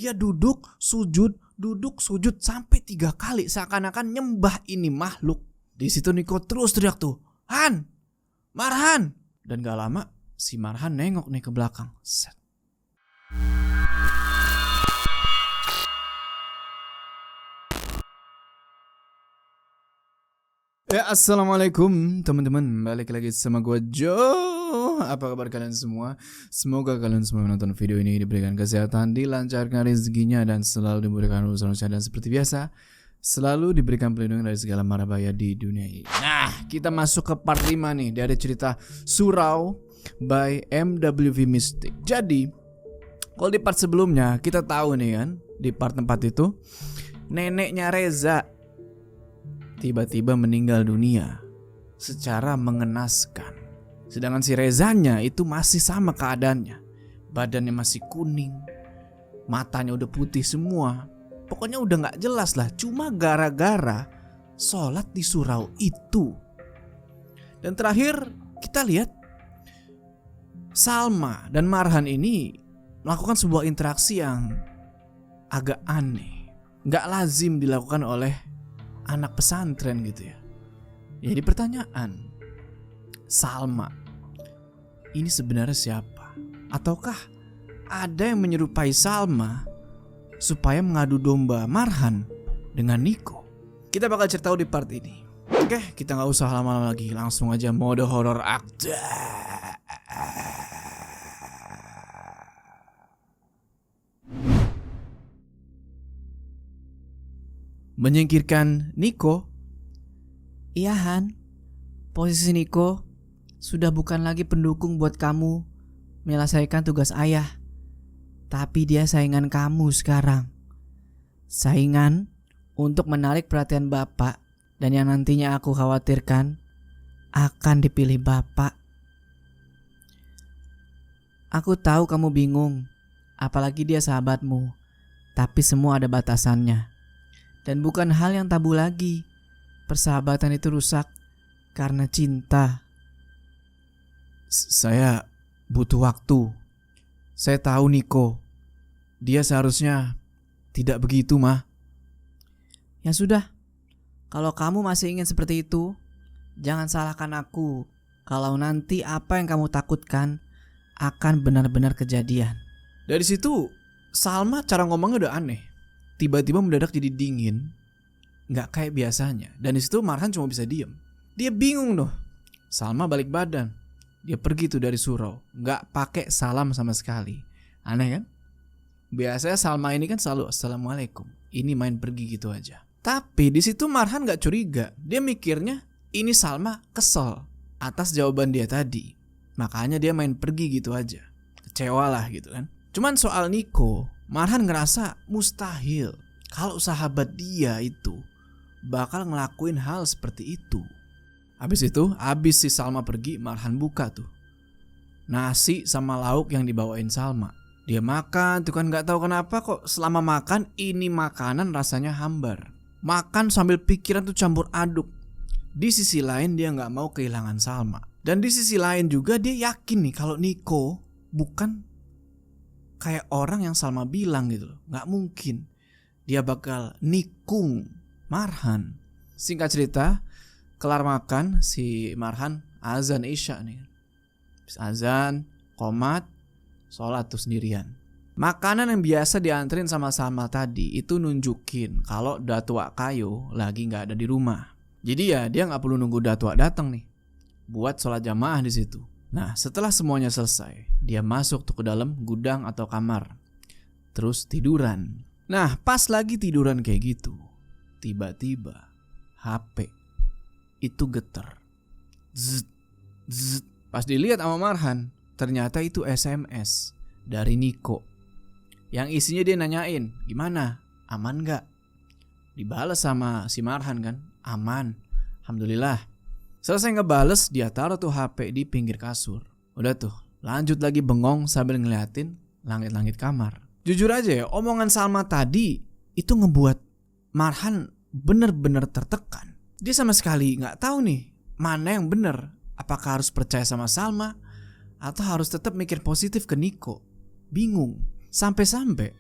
Dia duduk sujud sampai 3 kali seakan-akan nyembah ini makhluk. Di situ Niko terus teriak tuh, "Han! Marhan!" Dan gak lama si Marhan nengok nih ke belakang. Set. Ya, assalamualaikum teman-teman, balik lagi sama gue Joe. Apa kabar kalian semua? Semoga kalian semua menonton video ini diberikan kesehatan, dilancarkan rezekinya, dan selalu diberikan urusan-urusan, dan seperti biasa selalu diberikan perlindungan dari segala mara bahaya di dunia ini. Nah, kita masuk ke part 5 nih dari cerita Surau by MWV Mystic. Jadi kalau di part sebelumnya kita tahu nih kan, di part 4 itu neneknya Reza tiba-tiba meninggal dunia secara mengenaskan. Sedangkan si Rezanya itu masih sama keadaannya. Badannya masih kuning, matanya udah putih semua. Pokoknya udah gak jelas lah. Cuma gara-gara sholat di surau itu. Dan terakhir kita lihat Salma dan Marhan ini melakukan sebuah interaksi yang agak aneh, gak lazim dilakukan oleh anak pesantren gitu ya. Jadi pertanyaan, Salma ini sebenarnya siapa? Ataukah ada yang menyerupai Salma supaya mengadu domba Marhan dengan Niko? Kita bakal cari tahu di part ini. Oke, kita gak usah lama-lama lagi, langsung aja mode horror akte. Menyingkirkan Niko. Iya Han, posisi Niko sudah bukan lagi pendukung buat kamu menyelesaikan tugas ayah. Tapi dia saingan kamu sekarang. Saingan untuk menarik perhatian bapak. Dan yang nantinya aku khawatirkan akan dipilih bapak. Aku tahu kamu bingung, apalagi dia sahabatmu. Tapi semua ada batasannya. Dan bukan hal yang tabu lagi. Persahabatan itu rusak karena cinta. Saya butuh waktu. Saya tahu Niko, dia seharusnya tidak begitu, Mah. Ya sudah, kalau kamu masih ingin seperti itu, jangan salahkan aku. Kalau nanti apa yang kamu takutkan akan benar-benar kejadian. Dari situ Salma cara ngomongnya udah aneh. Tiba-tiba mendadak jadi dingin, nggak kayak biasanya. Dan di situ Marhan cuma bisa diem. Dia bingung loh. Salma balik badan. Dia pergi tuh dari surau, nggak pakai salam sama sekali. Aneh kan? Biasanya Salma ini kan selalu assalamualaikum. Ini main pergi gitu aja. Tapi di situ Marhan nggak curiga. Dia mikirnya ini Salma kesel atas jawaban dia tadi. Makanya dia main pergi gitu aja. Kecewa lah gitu kan. Cuman soal Niko, Marhan ngerasa mustahil kalau sahabat dia itu bakal ngelakuin hal seperti itu. Habis si Salma pergi, Marhan buka tuh nasi sama lauk yang dibawain Salma. Dia makan tuh kan, gak tahu kenapa kok selama makan ini makanan rasanya hambar. Makan sambil pikiran tuh campur aduk. Di sisi lain dia gak mau kehilangan Salma. Dan di sisi lain juga dia yakin nih kalau Niko bukan kayak orang yang Salma bilang gitu loh. Gak mungkin dia bakal nikung Marhan. Singkat cerita, kelar makan si Marhan azan Isya nih. Habis azan, qomat, sholat tuh sendirian. Makanan yang biasa dianterin sama Salma tadi itu nunjukin kalau Datua Kayo lagi gak ada di rumah. Jadi ya dia gak perlu nunggu Datua datang nih buat sholat jamaah di situ. Nah, setelah semuanya selesai, dia masuk tuh ke dalam gudang atau kamar. Terus tiduran. Nah, pas lagi tiduran kayak gitu, tiba-tiba HP itu getar. Zzz, zzz. Pas dilihat sama Marhan, ternyata itu SMS dari Niko. Yang isinya dia nanyain, gimana? Aman gak? Dibales sama si Marhan kan, aman, alhamdulillah. Selesai ngebales, dia taruh tuh HP di pinggir kasur. Udah tuh, lanjut lagi bengong sambil ngeliatin langit-langit kamar. Jujur aja ya, omongan Salma tadi itu ngebuat Marhan bener-bener tertekan. Dia sama sekali gak tahu nih mana yang bener. Apakah harus percaya sama Salma atau harus tetap mikir positif ke Niko. Bingung. Sampai-sampai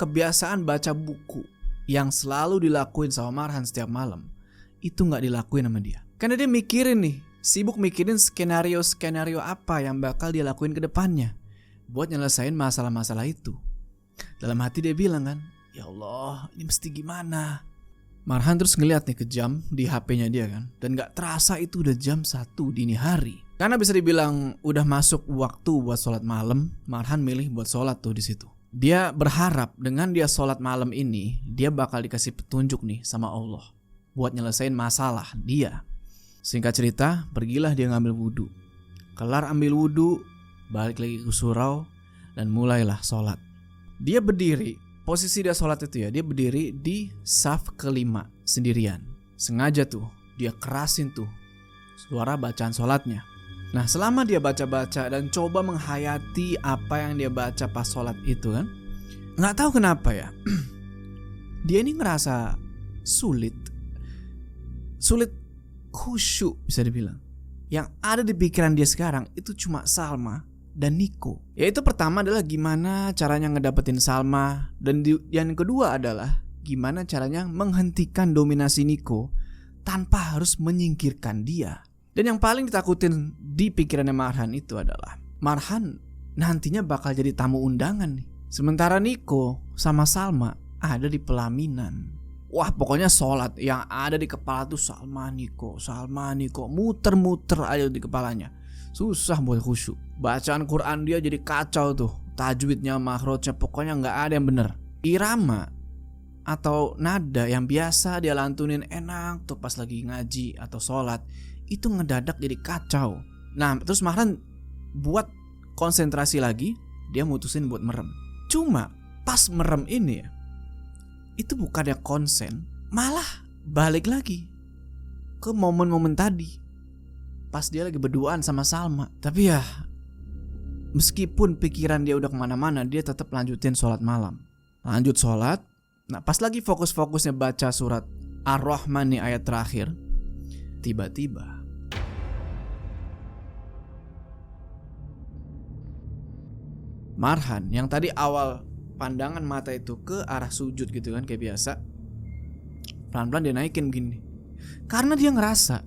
kebiasaan baca buku yang selalu dilakuin sama Marhan setiap malam itu gak dilakuin sama dia. Karena dia mikirin nih, sibuk mikirin skenario apa yang bakal dia lakuin ke depannya buat nyelesain masalah-masalah itu. Dalam hati dia bilang kan, ya Allah, ini mesti gimana? Marhan terus ngeliat nih ke jam di HP-nya dia kan, dan gak terasa itu udah jam 1 dini hari. Karena bisa dibilang udah masuk waktu buat sholat malam, Marhan milih buat sholat tuh di situ. Dia berharap dengan dia sholat malam ini, dia bakal dikasih petunjuk nih sama Allah buat nyelesain masalah dia. Singkat cerita, pergilah dia ngambil wudhu. Kelar ambil wudhu, balik lagi ke surau, dan mulailah sholat. Dia berdiri. Posisi dia sholat itu ya, dia berdiri di saf kelima sendirian. Sengaja tuh dia kerasin tuh suara bacaan sholatnya. Nah selama dia baca-baca dan coba menghayati apa yang dia baca pas sholat itu kan, gak tahu kenapa ya, dia ini ngerasa sulit khusyuk bisa dibilang. Yang ada di pikiran dia sekarang itu cuma Salma dan Niko. Yaitu pertama adalah gimana caranya ngedapetin Salma, dan yang kedua adalah gimana caranya menghentikan dominasi Niko tanpa harus menyingkirkan dia. Dan yang paling ditakutin di pikirannya Marhan itu adalah Marhan nantinya bakal jadi tamu undangan nih. Sementara Niko sama Salma ada di pelaminan. Wah pokoknya sholat yang ada di kepala tuh Salma Niko, muter-muter aja di kepalanya. Susah buat khusyuk. Bacaan Quran dia jadi kacau tuh. Tajwidnya, makhrajnya, pokoknya gak ada yang bener. Irama atau nada yang biasa dia lantunin enak tuh pas lagi ngaji atau sholat, itu ngedadak jadi kacau. Nah terus Marhan buat konsentrasi lagi, dia mutusin buat merem. Cuma pas merem ini ya, itu bukannya konsen, malah balik lagi ke momen-momen tadi pas dia lagi berduaan sama Salma. Tapi ya meskipun pikiran dia udah kemana-mana, dia tetap lanjutin sholat malam. Lanjut sholat. Nah pas lagi fokus-fokusnya baca surat Ar-Rahman nih ayat terakhir, tiba-tiba Marhan yang tadi awal pandangan mata itu ke arah sujud gitu kan kayak biasa, pelan-pelan dia naikin begini. Karena dia ngerasa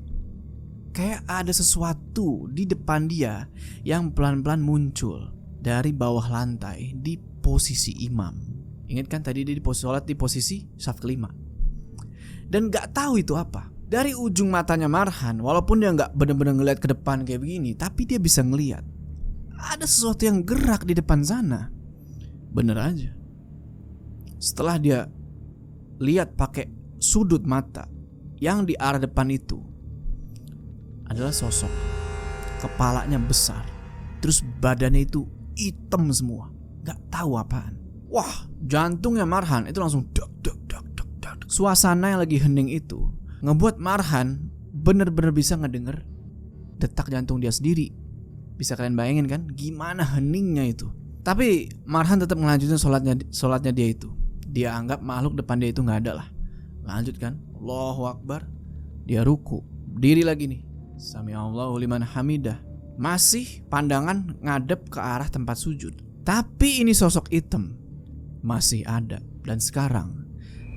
kayak ada sesuatu di depan dia yang pelan-pelan muncul dari bawah lantai di posisi imam. Ingat kan tadi dia di posisi sholat di posisi saf kelima. Dan gak tahu itu apa. Dari ujung matanya Marhan, walaupun dia gak benar-benar ngeliat ke depan kayak begini, tapi dia bisa ngeliat ada sesuatu yang gerak di depan sana. Bener aja. Setelah dia lihat pakai sudut mata yang di arah depan itu adalah sosok, kepalanya besar, terus badannya itu hitam semua, gak tahu apaan. Wah, jantungnya Marhan itu langsung dak. Suasana yang lagi hening itu ngebuat Marhan bener-bener bisa ngedenger detak jantung dia sendiri. Bisa kalian bayangin kan gimana heningnya itu. Tapi Marhan tetap ngelanjutin sholatnya dia itu. Dia anggap makhluk depan dia itu gak ada lah. Lanjut kan, Allahu Akbar. Dia ruku, berdiri lagi nih, Sami'allahu liman hamidah. Masih pandangan ngadep ke arah tempat sujud. Tapi ini sosok hitam masih ada. Dan sekarang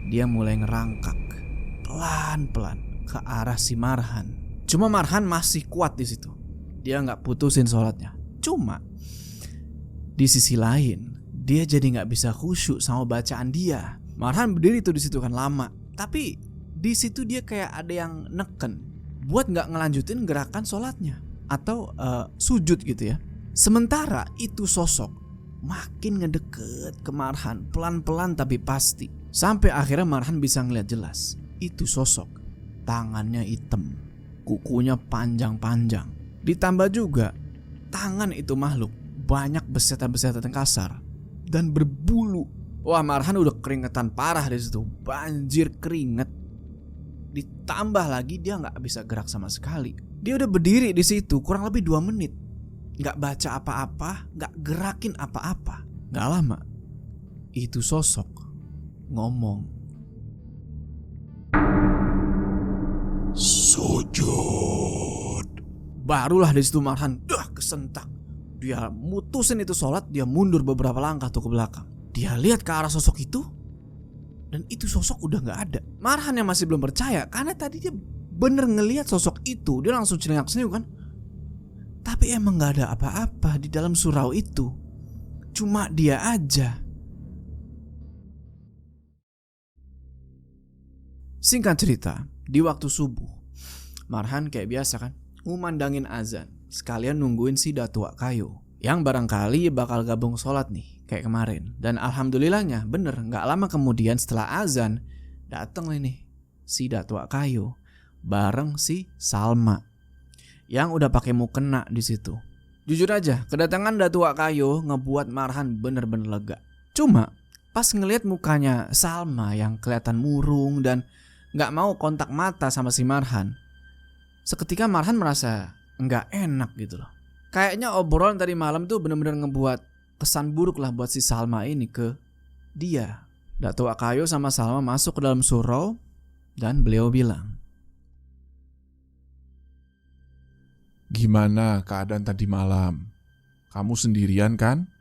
dia mulai ngerangkak pelan-pelan ke arah si Marhan. Cuma Marhan masih kuat di situ. Dia nggak putusin sholatnya. Cuma di sisi lain dia jadi nggak bisa khusyuk sama bacaan dia. Marhan berdiri tuh di situ kan lama. Tapi di situ dia kayak ada yang neken buat nggak ngelanjutin gerakan sholatnya atau sujud gitu ya. Sementara itu sosok makin ngedeket ke Marhan pelan-pelan tapi pasti. Sampai akhirnya Marhan bisa ngeliat jelas. Itu sosok tangannya hitam, kukunya panjang-panjang. Ditambah juga tangan itu makhluk banyak besetan-besetan kasar dan berbulu. Wah, Marhan udah keringetan parah di situ, banjir keringet. Ditambah lagi dia nggak bisa gerak sama sekali. Dia udah berdiri di situ kurang lebih 2 menit, nggak baca apa-apa, nggak gerakin apa-apa. Nggak lama, itu sosok ngomong, sujud. Barulah di situ Marhan kesentak. Dia mutusin itu sholat, dia mundur beberapa langkah tuh ke belakang. Dia lihat ke arah sosok itu, dan itu sosok udah gak ada. Marhan yang masih belum percaya, karena tadi dia bener ngelihat sosok itu. Dia langsung celingak-celinguk kan. Tapi emang gak ada apa-apa di dalam surau itu. Cuma dia aja. Singkat cerita, di waktu subuh, Marhan kayak biasa kan, ngumandangin azan, sekalian nungguin si datua kayu yang barangkali bakal gabung sholat nih kayak kemarin. Dan alhamdulillahnya bener, gak lama kemudian setelah azan dateng nih si datua kayu bareng si Salma yang udah pakai mukena di situ. Jujur aja, kedatangan datua kayu ngebuat Marhan bener-bener lega. Cuma pas ngelihat mukanya Salma yang kelihatan murung dan gak mau kontak mata sama si Marhan, seketika Marhan merasa gak enak gitu loh. Kayaknya obrolan tadi malam tuh bener-bener ngebuat kesan buruk lah buat si Salma ini ke dia. Datua kayu sama Salma masuk ke dalam surau dan beliau bilang, "Gimana keadaan tadi malam? Kamu sendirian kan?"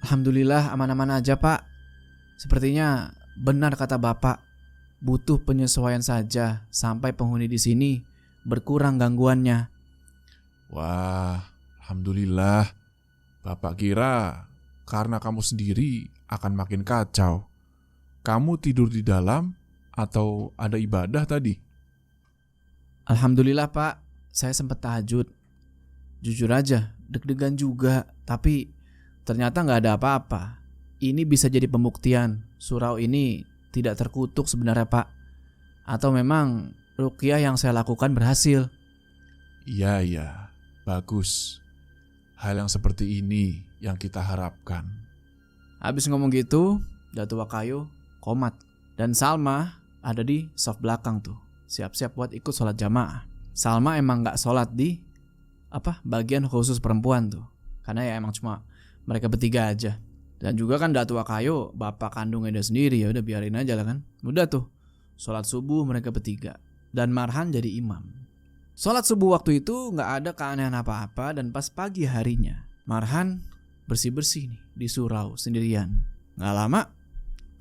"Alhamdulillah aman-aman aja pak. Sepertinya benar kata bapak, butuh penyesuaian saja sampai penghuni di sini berkurang gangguannya." "Wah, alhamdulillah. Bapak kira karena kamu sendiri akan makin kacau. Kamu tidur di dalam atau ada ibadah tadi?" "Alhamdulillah pak, saya sempat tahajud. Jujur aja, deg-degan juga, tapi ternyata gak ada apa-apa. Ini bisa jadi pembuktian surau ini tidak terkutuk sebenarnya pak. Atau memang ruqyah yang saya lakukan berhasil." Iya, bagus. Hal yang seperti ini yang kita harapkan." Habis ngomong gitu, datua kayu komat dan Salma ada di saf belakang tuh, siap-siap buat ikut sholat jamaah. Salma emang gak sholat di bagian khusus perempuan tuh, karena ya emang cuma mereka bertiga aja. Dan juga kan datua kayu bapak kandungnya dia sendiri, ya udah biarin aja lah kan. Udah tuh sholat subuh mereka bertiga dan Marhan jadi imam. Sholat subuh waktu itu gak ada keanehan apa-apa. Dan pas pagi harinya Marhan bersih-bersih nih di surau sendirian. Gak lama,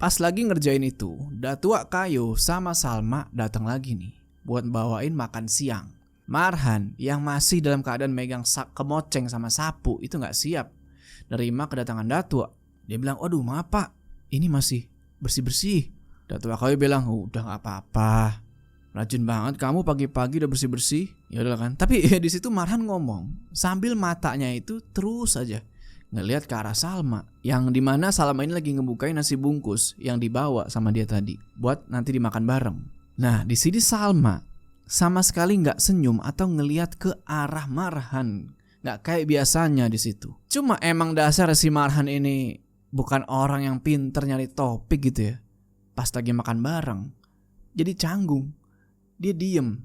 pas lagi ngerjain itu, datua kayu sama Salma datang lagi nih buat bawain makan siang. Marhan yang masih dalam keadaan megang kemoceng sama sapu itu gak siap nerima kedatangan datua. Dia bilang, "Waduh maaf pak, ini masih bersih-bersih." Datua kayu bilang, "Udah gak apa-apa, rajin banget kamu pagi-pagi udah bersih-bersih." Ya udah kan. Tapi di situ Marhan ngomong sambil matanya itu terus aja ngelihat ke arah Salma, yang dimana Salma ini lagi ngebukain nasi bungkus yang dibawa sama dia tadi buat nanti dimakan bareng. Nah di sini Salma sama sekali nggak senyum atau ngelihat ke arah Marhan, nggak kayak biasanya di situ. Cuma emang dasar si Marhan ini bukan orang yang pinter nyari topik gitu ya. Pas lagi makan bareng jadi canggung. Dia diem,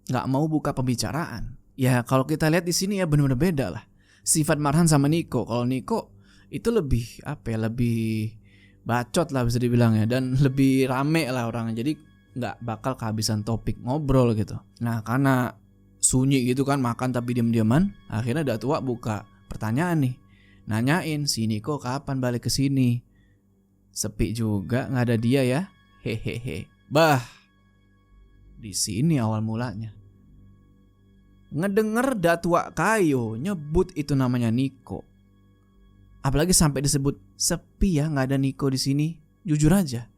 nggak mau buka pembicaraan. Ya kalau kita lihat di sini ya benar-benar beda lah sifat Marhan sama Niko. Kalau Niko itu lebih lebih bacot lah bisa dibilang ya, dan lebih rame lah orangnya. Jadi nggak bakal kehabisan topik ngobrol gitu. Nah karena sunyi gitu kan makan tapi diam-diaman, akhirnya datua buka pertanyaan nih, nanyain si Niko kapan balik ke sini. Sepi juga nggak ada dia ya, hehehe. Bah, di sini awal mulanya. Ngedenger datua kayu nyebut itu namanya Niko, apalagi sampai disebut sepi ya nggak ada Niko di sini. Jujur aja,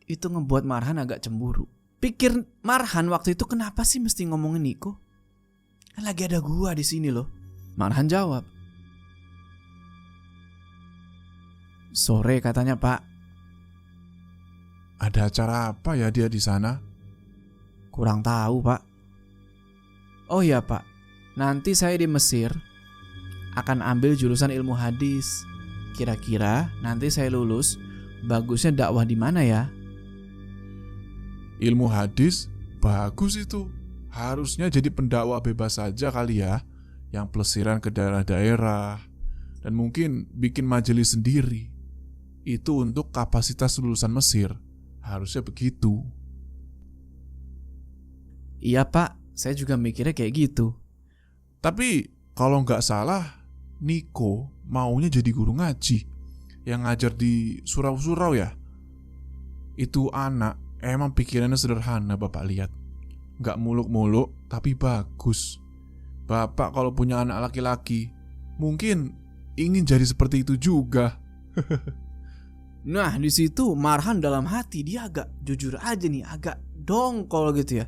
itu ngebuat Marhan agak cemburu. Pikir Marhan waktu itu, kenapa sih mesti ngomongin Niko? Kan lagi ada gua di sini loh. Marhan jawab, "Sore katanya pak." "Ada acara apa ya dia di sana?" "Kurang tahu pak." "Oh iya pak, nanti saya di Mesir akan ambil jurusan ilmu hadis. Kira-kira nanti saya lulus, bagusnya dakwah di mana ya?" "Ilmu hadis? Bagus itu. Harusnya jadi pendakwah bebas saja kali ya, yang pelesiran ke daerah-daerah, dan mungkin bikin majelis sendiri. Itu untuk kapasitas lulusan Mesir. Harusnya begitu." "Iya pak, saya juga mikirnya kayak gitu." "Tapi kalau nggak salah, Niko maunya jadi guru ngaji. yang ngajar di surau-surau ya. Itu anak emang pikirannya sederhana, Bapak lihat. Gak muluk-muluk tapi bagus. Bapak kalau punya anak laki-laki mungkin ingin jadi seperti itu juga. Nah di situ Marhan dalam hati dia agak jujur aja nih, agak dongkol gitu ya.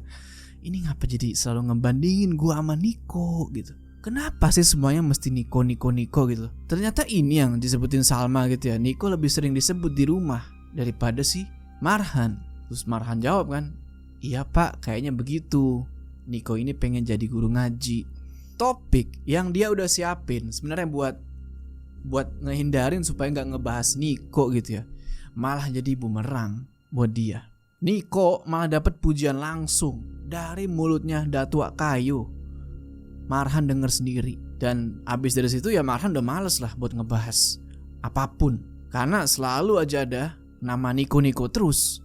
Ini ngapa jadi selalu ngebandingin gua sama Niko gitu. Kenapa sih semuanya mesti Niko gitu. Ternyata ini yang disebutin Salma gitu ya. Niko lebih sering disebut di rumah daripada si Marhan. Terus Marhan jawab kan, iya pak kayaknya begitu. Niko ini pengen jadi guru ngaji. Topik yang dia udah siapin sebenarnya buat ngehindarin supaya gak ngebahas Niko gitu ya, malah jadi bumerang buat dia. Niko malah dapat pujian langsung dari mulutnya Datuk Kayu. Marhan denger sendiri. Dan abis dari situ ya Marhan udah males lah buat ngebahas apapun, karena selalu aja ada nama Niko terus.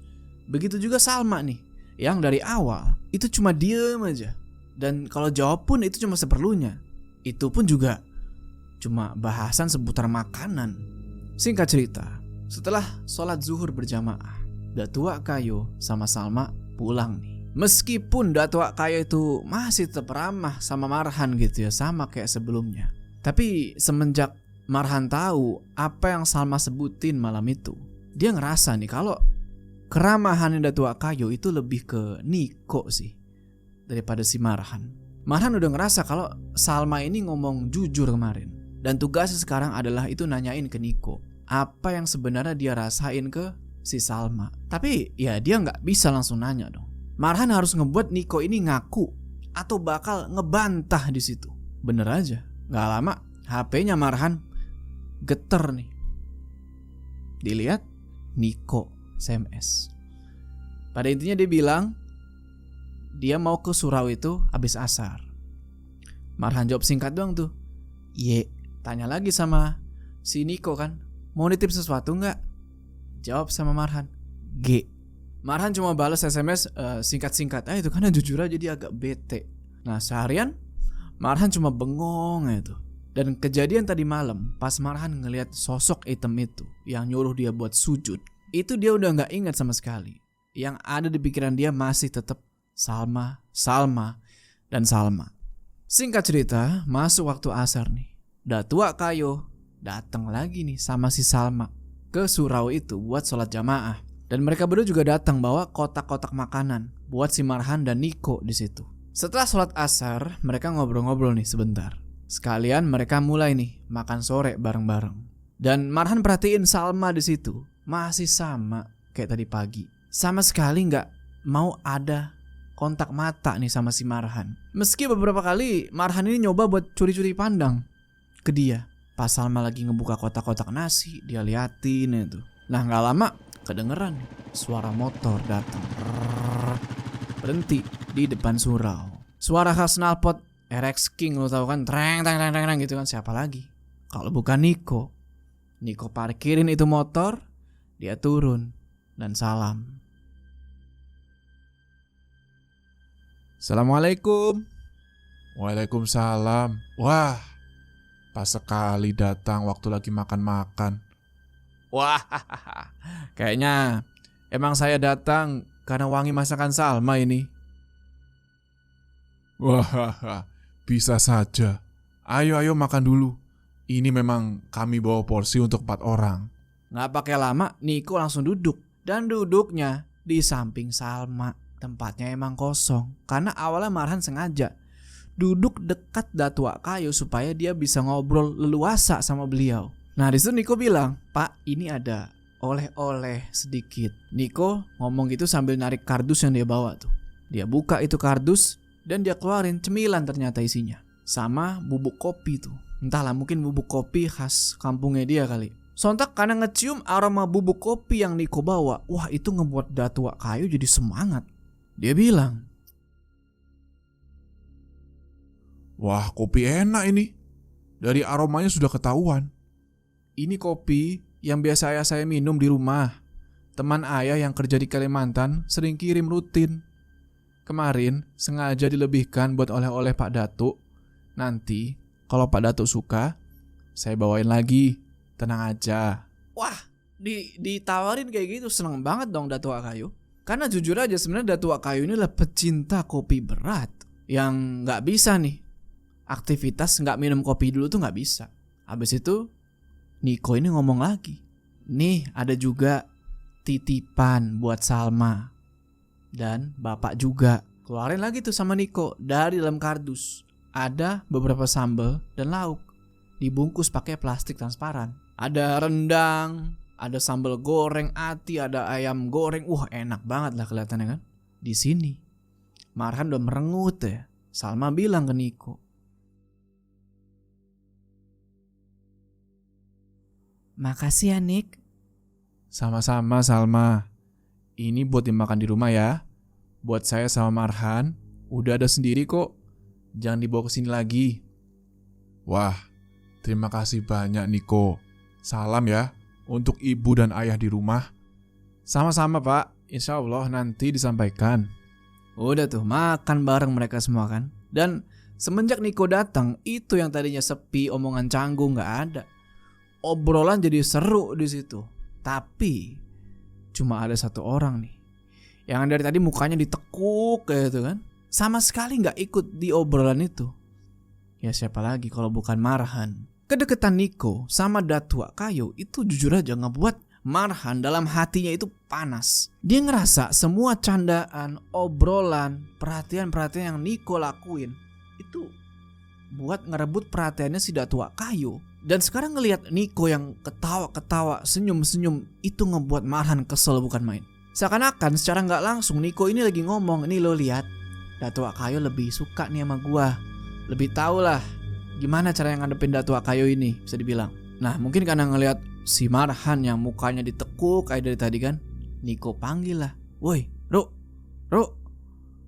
Begitu juga Salma nih, yang dari awal itu cuma diem aja. Dan kalau jawab pun itu cuma seperlunya. Itu pun juga cuma bahasan seputar makanan. Singkat cerita, setelah sholat zuhur berjamaah, Datuk Kayu sama Salma pulang nih. Meskipun Datuk Kayu itu masih tetap ramah sama Marhan gitu ya, sama kayak sebelumnya. Tapi semenjak Marhan tahu apa yang Salma sebutin malam itu, dia ngerasa nih kalau keramahan Datuk Kayu itu lebih ke Niko sih daripada si Marhan. Marhan udah ngerasa kalau Salma ini ngomong jujur kemarin, dan tugasnya sekarang adalah itu nanyain ke Niko apa yang sebenarnya dia rasain ke si Salma. Tapi ya dia nggak bisa langsung nanya dong. Marhan harus ngebuat Niko ini ngaku atau bakal ngebantah di situ. Bener aja, nggak lama HP-nya Marhan geter nih. Dilihat Niko SMS. Pada intinya dia bilang dia mau ke surau itu habis asar. Marhan jawab singkat doang tuh. Ye, tanya lagi sama si Niko kan, mau nitip sesuatu nggak? Jawab sama Marhan, G. Marhan cuma balas SMS singkat-singkat. Itu karena jujur aja dia agak bete. Nah seharian Marhan cuma bengong itu. Dan kejadian tadi malam pas Marhan ngelihat sosok hitam itu yang nyuruh dia buat sujud, itu dia udah gak ingat sama sekali. Yang ada di pikiran dia masih tetap Salma, dan Salma. Singkat cerita, masuk waktu asar nih, Datuk Kayu datang lagi nih sama si Salma ke surau itu buat sholat jamaah. Dan mereka berdua juga datang bawa kotak-kotak makanan buat si Marhan dan Niko di situ. Setelah sholat asar, mereka ngobrol-ngobrol nih sebentar. Sekalian mereka mulai nih makan sore bareng-bareng. Dan Marhan perhatiin Salma di situ masih sama kayak tadi pagi. Sama sekali nggak mau ada kontak mata nih sama si Marhan. Meski beberapa kali Marhan ini nyoba buat curi-curi pandang ke dia. Pas Salma lagi ngebuka kotak-kotak nasi, dia liatin itu. Nah nggak lama kedengeran suara motor datang, berhenti di depan surau. Suara khas knalpot RX King, lo tau kan, treng gitu kan. Siapa lagi kalau bukan Niko. Niko parkirin itu motor, dia turun dan salam. Assalamualaikum. Waalaikumsalam. Wah, pas sekali datang waktu lagi makan-makan. Wah, kayaknya emang saya datang karena wangi masakan Salma ini. Wah, bisa saja. Ayo makan dulu. Ini memang kami bawa porsi untuk 4 orang. Nggak pakai lama, Niko langsung duduk. Dan duduknya di samping Salma. Tempatnya emang kosong, karena awalnya Marhan sengaja duduk dekat Datuk Kayu supaya dia bisa ngobrol leluasa sama beliau. Nah disitu Niko bilang, Pak ini ada oleh-oleh sedikit. Niko ngomong gitu sambil narik kardus yang dia bawa tuh. Dia buka itu kardus dan dia keluarin cemilan ternyata isinya. Sama bubuk kopi tuh. Entahlah mungkin bubuk kopi khas kampungnya dia kali. Sontak karena ngecium aroma bubuk kopi yang Niko bawa. Wah itu ngebuat Datuk Kayu jadi semangat. Dia bilang, wah kopi enak ini. Dari aromanya sudah ketahuan. Ini kopi yang biasa ayah saya minum di rumah. Teman ayah yang kerja di Kalimantan sering kirim rutin. Kemarin sengaja dilebihkan buat oleh-oleh Pak Datuk. Nanti kalau Pak Datuk suka, saya bawain lagi. Tenang aja. Wah, ditawarin kayak gitu seneng banget dong Datuk Akayu. Karena jujur aja sebenarnya Datuk Akayu ini adalah pecinta kopi berat yang nggak bisa nih aktivitas nggak minum kopi dulu tuh nggak bisa. Habis itu Niko ini ngomong lagi, nih ada juga titipan buat Salma dan bapak juga. Keluarin lagi tuh sama Niko dari dalam kardus. Ada beberapa sambal dan lauk dibungkus pakai plastik transparan. Ada rendang, ada sambal goreng ati, ada ayam goreng. Enak banget lah kelihatannya kan. Di sini Marhan udah merengut ya. Salma bilang ke Niko, makasih ya Nik. Sama-sama Salma. Ini buat dimakan di rumah ya. Buat saya sama Marhan udah ada sendiri kok. Jangan dibawa ke sini lagi. Wah, terima kasih banyak Niko. Salam ya untuk ibu dan ayah di rumah. Sama-sama Pak. Insya Allah nanti disampaikan. Udah tuh makan bareng mereka semua kan. Dan semenjak Niko datang, itu yang tadinya sepi, omongan canggung nggak ada. Obrolan jadi seru di situ. Tapi cuma ada satu orang nih yang dari tadi mukanya ditekuk kayak gitu kan, sama sekali nggak ikut di obrolan itu. Ya siapa lagi kalau bukan Marhan. Kedekatan Niko sama Datuk Akayu itu jujur aja ngebuat Marhan dalam hatinya itu panas. Dia ngerasa semua candaan, obrolan, perhatian-perhatian yang Niko lakuin itu buat ngerebut perhatiannya si Datuk Akayu. Dan sekarang ngelihat Niko yang ketawa-ketawa, senyum-senyum, itu ngebuat Marhan kesel bukan main. Seakan-akan secara gak langsung Niko ini lagi ngomong, nih lo lihat, Datuk Akayu lebih suka nih sama gua, lebih tahu lah gimana cara yang ngadepin Datuk Akayu ini, bisa dibilang. Nah mungkin karena ngelihat si Marhan yang mukanya ditekuk kayak dari tadi kan, Niko panggil lah, woi Ro.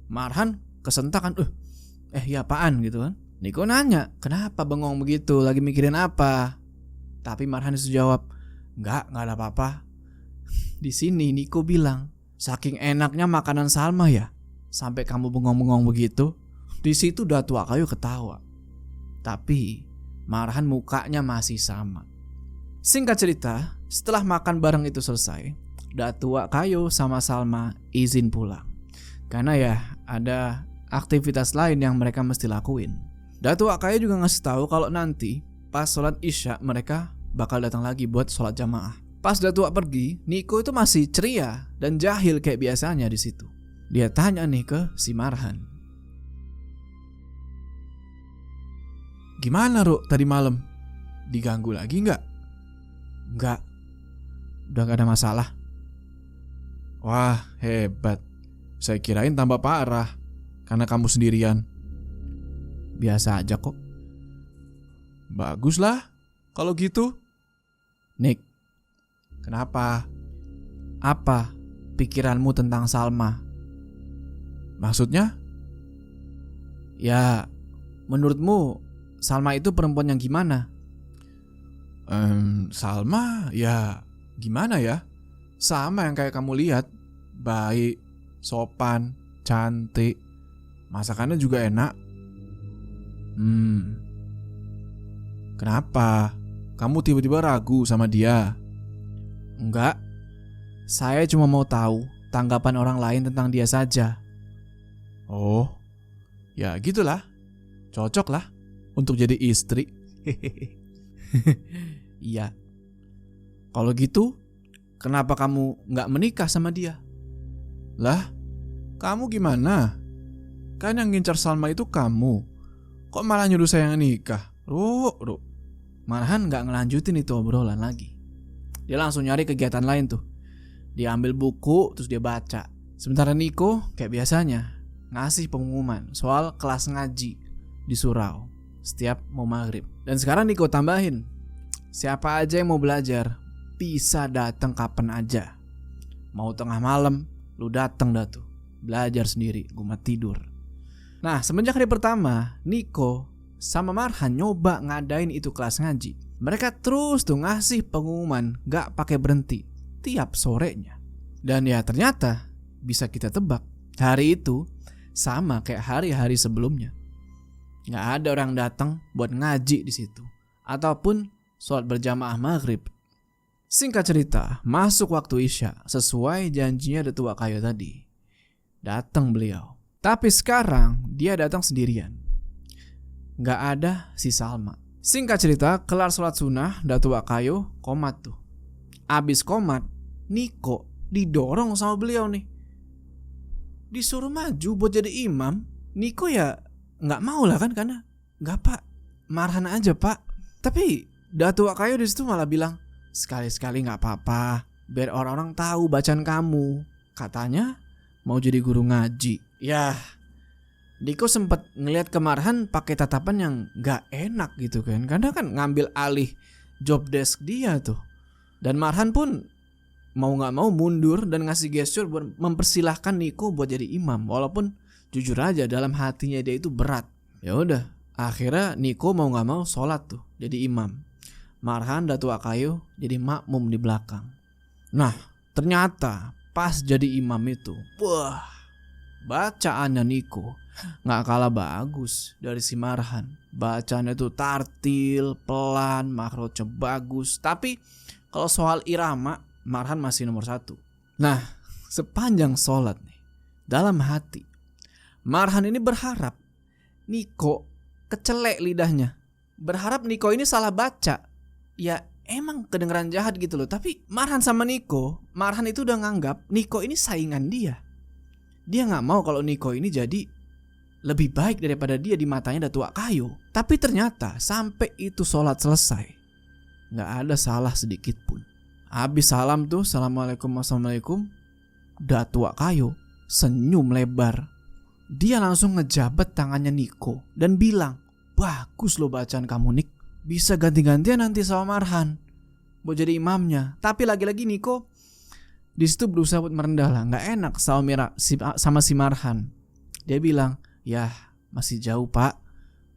Marhan kesentak kan, ya apaan gitu kan. Niko nanya, kenapa bengong begitu, lagi mikirin apa? Tapi Marhan itu jawab, enggak ada apa-apa. Di sini Niko bilang, saking enaknya makanan Salma ya, sampai kamu bengong-bengong begitu. Di situ Datuk Akayu ketawa. Tapi Marhan mukanya masih sama. Singkat cerita, setelah makan bareng itu selesai, Datuk Akayu sama Salma izin pulang. Karena ya ada aktivitas lain yang mereka mesti lakuin. Datuk Akayu juga ngasih tahu kalau nanti pas sholat Isya mereka bakal datang lagi buat sholat jamaah. Pas Datuk pergi, Niko itu masih ceria dan jahil kayak biasanya di situ. Dia tanya nih ke si Marhan, gimana Ro tadi malam? Diganggu lagi nggak? Nggak, udah gak ada masalah. Wah hebat, saya kirain tambah parah karena kamu sendirian. Biasa aja kok. Baguslah kalau gitu. Nick, kenapa? Apa pikiranmu tentang Salma? Maksudnya? Ya, menurutmu Salma itu perempuan yang gimana? Salma ya gimana ya? Sama yang kayak kamu lihat. Baik, sopan, cantik, masakannya juga enak. Kenapa? Kamu tiba-tiba ragu sama dia? Enggak. Saya cuma mau tahu tanggapan orang lain tentang dia saja. Oh, ya gitulah. Cocok lah untuk jadi istri. Iya. Kalau gitu, kenapa kamu gak menikah sama dia? Lah, kamu gimana? Kan yang ngincar Salma itu kamu. Kok malah nyuruh saya nikah? Ru. Marhan gak ngelanjutin itu obrolan lagi. Dia langsung nyari kegiatan lain tuh. Dia ambil buku terus dia baca. Sementara Niko kayak biasanya ngasih pengumuman soal kelas ngaji di surau setiap mau maghrib. Dan sekarang Niko tambahin, siapa aja yang mau belajar bisa datang kapan aja. Mau tengah malam lu datang dah tuh. Belajar sendiri, gue mah tidur. Nah semenjak hari pertama Niko sama Marhan nyoba ngadain itu kelas ngaji. Mereka terus tuh ngasih pengumuman gak pakai berhenti tiap sorenya. Dan ya ternyata bisa kita tebak, hari itu sama kayak hari-hari sebelumnya. Gak ada orang datang buat ngaji di situ ataupun sholat berjamaah maghrib. Singkat cerita, masuk waktu Isya sesuai janjinya Datuk Kayo tadi. Datang beliau. Tapi sekarang dia datang sendirian. Gak ada si Salma. Singkat cerita, kelar sholat sunnah, Datuk Kayo komat tuh. Abis komat, Niko didorong sama beliau nih. Disuruh maju buat jadi imam. Niko ya gak mau lah kan, karena gak pak, Marhan aja pak. Tapi Datuk Kayo disitu malah bilang, sekali-sekali gak apa-apa, biar orang-orang tahu bacaan kamu. Katanya mau jadi guru ngaji. Yah, Niko sempet ngeliat ke Marhan pakai tatapan yang gak enak gitu kan, karena kan ngambil alih job desk dia tuh. Dan Marhan pun mau gak mau mundur dan ngasih gesture buat mempersilahkan Niko buat jadi imam. Walaupun jujur aja dalam hatinya dia itu berat. Ya udah, akhirnya Niko mau gak mau sholat tuh jadi imam. Marhan Datuk Kayo jadi makmum di belakang. Nah, ternyata pas jadi imam itu, wah, bacaannya Niko gak kalah bagus dari si Marhan. Bacaannya tuh tartil, pelan, makrotnya bagus. Tapi kalau soal irama, Marhan masih nomor 1. Nah, sepanjang sholat nih, dalam hati Marhan ini berharap Niko kecelek lidahnya, berharap Niko ini salah baca. Ya emang kedengeran jahat gitu loh. Tapi Marhan sama Niko, Marhan itu udah nganggap Niko ini saingan dia. Dia gak mau kalau Niko ini jadi lebih baik daripada dia di matanya Datuk Kayo. Tapi ternyata sampai itu sholat selesai, gak ada salah sedikit pun. Habis salam tuh, assalamualaikum, wassalamualaikum, Datuk Kayo senyum lebar. Dia langsung ngejabat tangannya Niko dan bilang, bagus loh bacaan kamu Nik, bisa ganti-gantian nanti sama Marhan buat jadi imamnya. Tapi lagi-lagi Niko di situ berusaha buat merendah lah, nggak enak sama si Marhan. Dia bilang, ya masih jauh pak,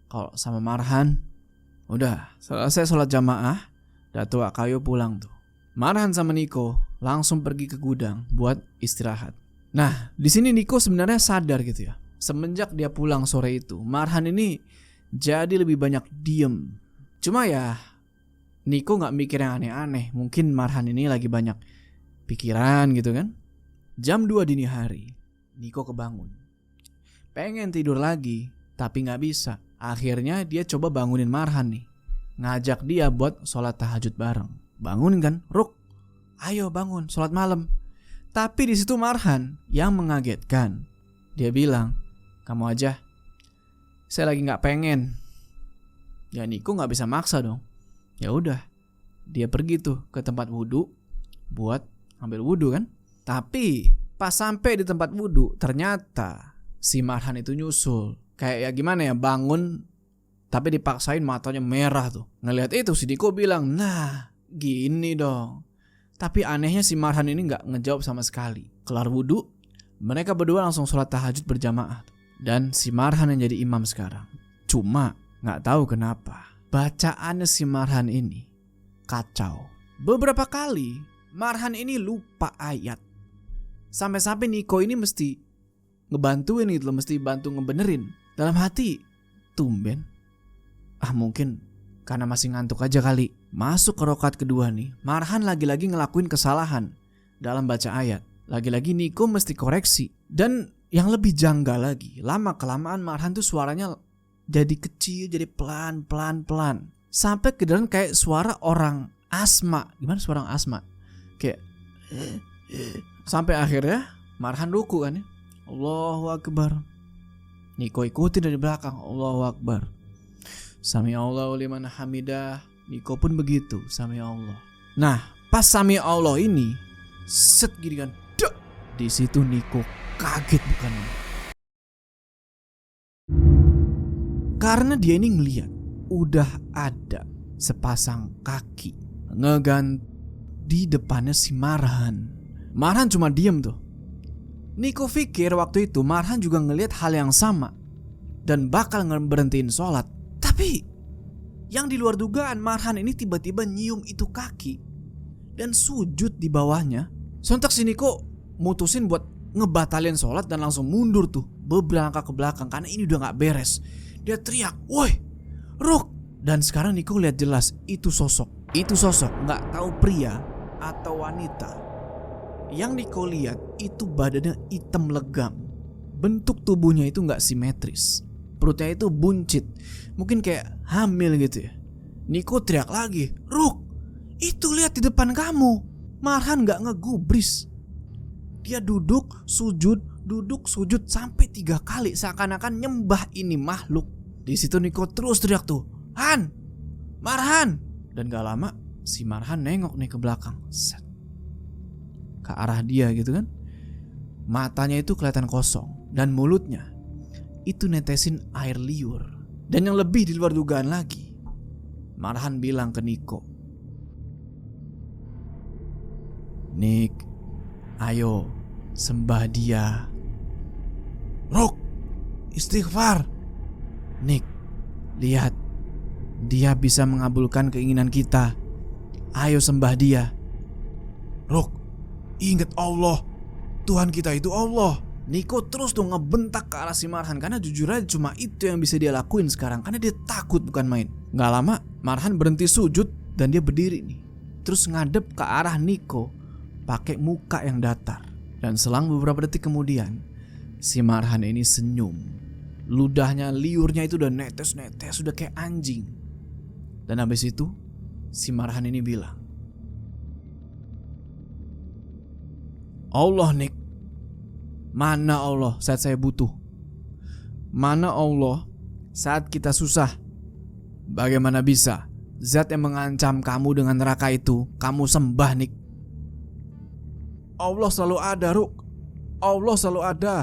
kalau sama Marhan. Udah selesai sholat jamaah, Datuk Kayo pulang tuh. Marhan sama Niko langsung pergi ke gudang buat istirahat. Nah, di sini Niko sebenarnya sadar gitu ya. Semenjak dia pulang sore itu, Marhan ini jadi lebih banyak diem. Cuma ya Niko gak mikir yang aneh-aneh. Mungkin Marhan ini lagi banyak pikiran gitu kan. Jam 2 dini hari, Niko kebangun. Pengen tidur lagi, tapi gak bisa. Akhirnya dia coba bangunin Marhan nih, ngajak dia buat sholat tahajud bareng. Bangun kan, Ruk, ayo bangun sholat malam. Tapi di situ Marhan yang mengagetkan. Dia bilang, kamu aja, saya lagi gak pengen. Ya Niko gak bisa maksa dong. Ya udah, dia pergi tuh ke tempat wudhu buat ambil wudhu kan. Tapi pas sampai di tempat wudhu, ternyata si Marhan itu nyusul. Kayak ya gimana ya, bangun tapi dipaksain matanya merah tuh. Ngelihat itu si Niko bilang, nah gini dong. Tapi anehnya si Marhan ini gak ngejawab sama sekali. Kelar wudhu, mereka berdua langsung sholat tahajud berjamaah. Dan si Marhan yang jadi imam sekarang. Cuma gak tahu kenapa bacaannya si Marhan ini kacau. Beberapa kali Marhan ini lupa ayat. Sampai-sampai Niko ini mesti ngebantuin gitu loh, mesti bantu ngebenerin. Dalam hati, tumben, mungkin karena masih ngantuk aja kali. Masuk ke rakaat kedua nih, Marhan lagi-lagi ngelakuin kesalahan dalam baca ayat. Lagi-lagi Niko mesti koreksi. Dan yang lebih janggal lagi, lama-kelamaan Marhan tuh suaranya jadi kecil, jadi pelan. Sampai kedengeran kayak suara orang asma. Gimana suara orang asma? Kayak sampai akhirnya Marhan ruku kan ya. Allahu Akbar. Niko ikutin dari belakang, Allahu Akbar. Sami Allahu liman hamidah. Niko pun begitu, Sami Allah. Nah, pas Sami Allah ini set gini kan. Di situ Niko kaget bukannya. Karena dia ini ngeliat udah ada sepasang kaki ngeganti di depannya si Marhan. Marhan cuma diem tuh. Niko pikir waktu itu Marhan juga ngeliat hal yang sama dan bakal berhentiin sholat. Tapi yang di luar dugaan, Marhan ini tiba-tiba nyium itu kaki dan sujud di bawahnya. Sontak si Niko mutusin buat ngebatalin sholat dan langsung mundur tuh, beberangkah ke belakang karena ini udah gak beres. Dia teriak, woi Ruk. Dan sekarang Niko lihat jelas itu sosok gak tahu pria atau wanita. Yang Niko lihat itu badannya hitam legam. Bentuk tubuhnya itu gak simetris. Perutnya itu buncit, mungkin kayak hamil gitu ya. Niko teriak lagi, "Ruk, itu lihat di depan kamu." Marhan gak ngegubris. Dia duduk sujud sampai 3 kali seakan-akan nyembah ini makhluk. Di situ Niko terus teriak tuh, "Han, Marhan!" Dan gak lama si Marhan nengok nih ke belakang, set, ke arah dia gitu kan. Matanya itu kelihatan kosong dan mulutnya itu netesin air liur. Dan yang lebih di luar dugaan lagi, Marhan bilang ke Niko, "Nik, ayo sembah dia." "Ruk, istighfar." "Nik, lihat, dia bisa mengabulkan keinginan kita. Ayo sembah dia." "Ruk, ingat Allah, Tuhan kita itu Allah." Niko terus tuh ngebentak ke arah si Marhan, karena jujur aja cuma itu yang bisa dia lakuin sekarang, karena dia takut bukan main. Gak lama Marhan berhenti sujud dan dia berdiri nih, terus ngadep ke arah Niko pakai muka yang datar. Dan selang beberapa detik kemudian si Marhan ini senyum. Ludahnya, liurnya itu udah netes-netes, sudah kayak anjing. Dan habis itu si Marhan ini bilang, "Allah, Nik, mana Allah saat saya butuh? Mana Allah saat kita susah? Bagaimana bisa zat yang mengancam kamu dengan neraka itu kamu sembah, Nik?" "Allah selalu ada, Ruk. Allah selalu ada.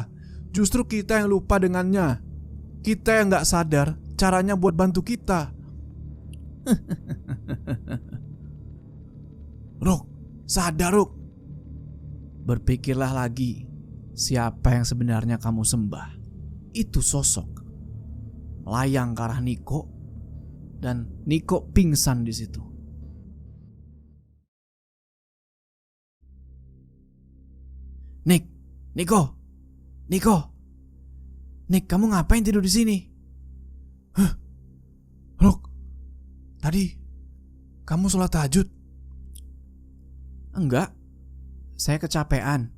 Justru kita yang lupa dengannya. Kita yang gak sadar caranya buat bantu kita." "Ruk, sadar, Ruk. Berpikirlah lagi, siapa yang sebenarnya kamu sembah." Itu sosok melayang ke arah Niko dan Niko pingsan di situ. "Nik, Niko, Nik, kamu ngapain tidur di sini?" "Hah, Ruk, tadi kamu sholat tahajud?" "Enggak, saya kecapean.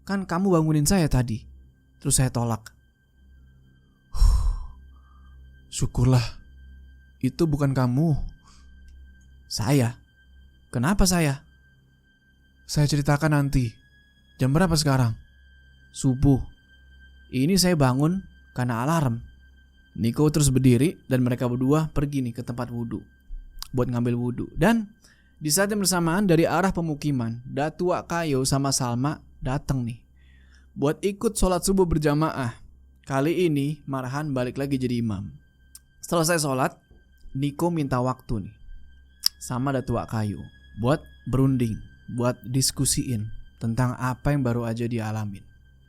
Kan kamu bangunin saya tadi, terus saya tolak." "Syukurlah, itu bukan kamu." "Saya? Kenapa saya?" "Saya ceritakan nanti. Jam berapa sekarang?" "Subuh. Ini saya bangun karena alarm." Niko terus berdiri dan mereka berdua pergi nih ke tempat wudhu buat ngambil wudhu. Dan di saat yang bersamaan dari arah pemukiman, Datua Kayo sama Salma datang nih buat ikut sholat subuh berjamaah. Kali ini Marhan balik lagi jadi imam. Selesai sholat, Niko minta waktu nih sama Datua Kayo buat berunding, buat diskusiin tentang apa yang baru aja dia alamin.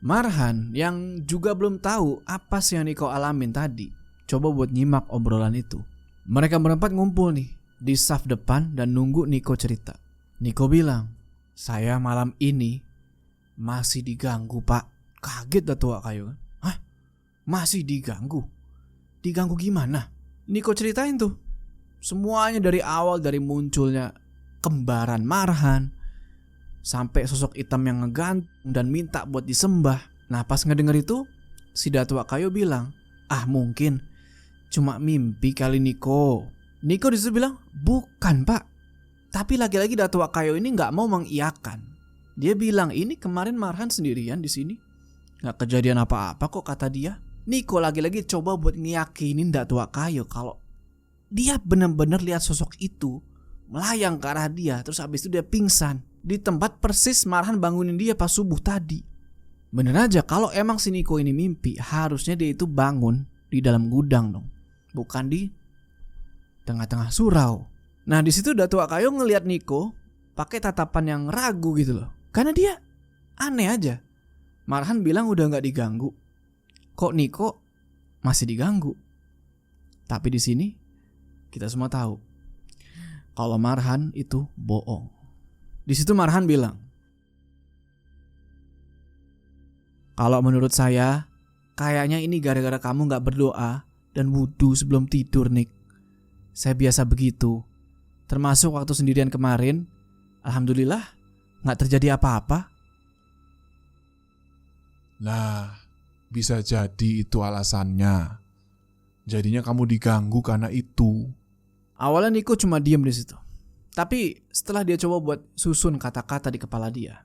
Marhan yang juga belum tahu apa sih yang Niko alamin tadi, coba buat nyimak obrolan itu. Mereka berempat ngumpul nih di saf depan dan nunggu Niko cerita. Niko bilang, "Saya malam ini masih diganggu, Pak." Kaget Datua Kayo kan. "Hah? Masih diganggu? Diganggu gimana?" Niko ceritain tuh semuanya dari awal, dari munculnya kembaran Marhan sampai sosok hitam yang ngegantung dan minta buat disembah. Nah pas ngedenger itu, si Datua Kayo bilang, "Ah mungkin cuma mimpi kali Niko." Niko disitu bilang, "Bukan, Pak." Tapi lagi-lagi Datua Kayo ini gak mau mengiyakan. Dia bilang, "Ini kemarin Marhan sendirian di sini, gak kejadian apa-apa kok," kata dia. Niko lagi-lagi coba buat ngiyakinin Datua Kayo kalau dia benar-benar lihat sosok itu melayang ke arah dia, terus habis itu dia pingsan di tempat persis Marhan bangunin dia pas subuh tadi. Bener aja kalau emang si Niko ini mimpi, harusnya dia itu bangun di dalam gudang dong, bukan di tengah-tengah surau. Nah di situ Datua Kayo ngelihat Niko pakai tatapan yang ragu gitu loh, karena dia aneh aja. Marhan bilang udah nggak diganggu, kok Niko masih diganggu? Tapi di sini kita semua tahu kalau Marhan itu bohong. Di situ Marhan bilang, "Kalau menurut saya, kayaknya ini gara-gara kamu gak berdoa dan wudhu sebelum tidur, Nik. Saya biasa begitu. Termasuk waktu sendirian kemarin, Alhamdulillah gak terjadi apa-apa. Nah, bisa jadi itu alasannya. Jadinya kamu diganggu karena itu. Awalnya Niko cuma diem di situ. Tapi setelah dia coba buat susun kata-kata di kepala dia,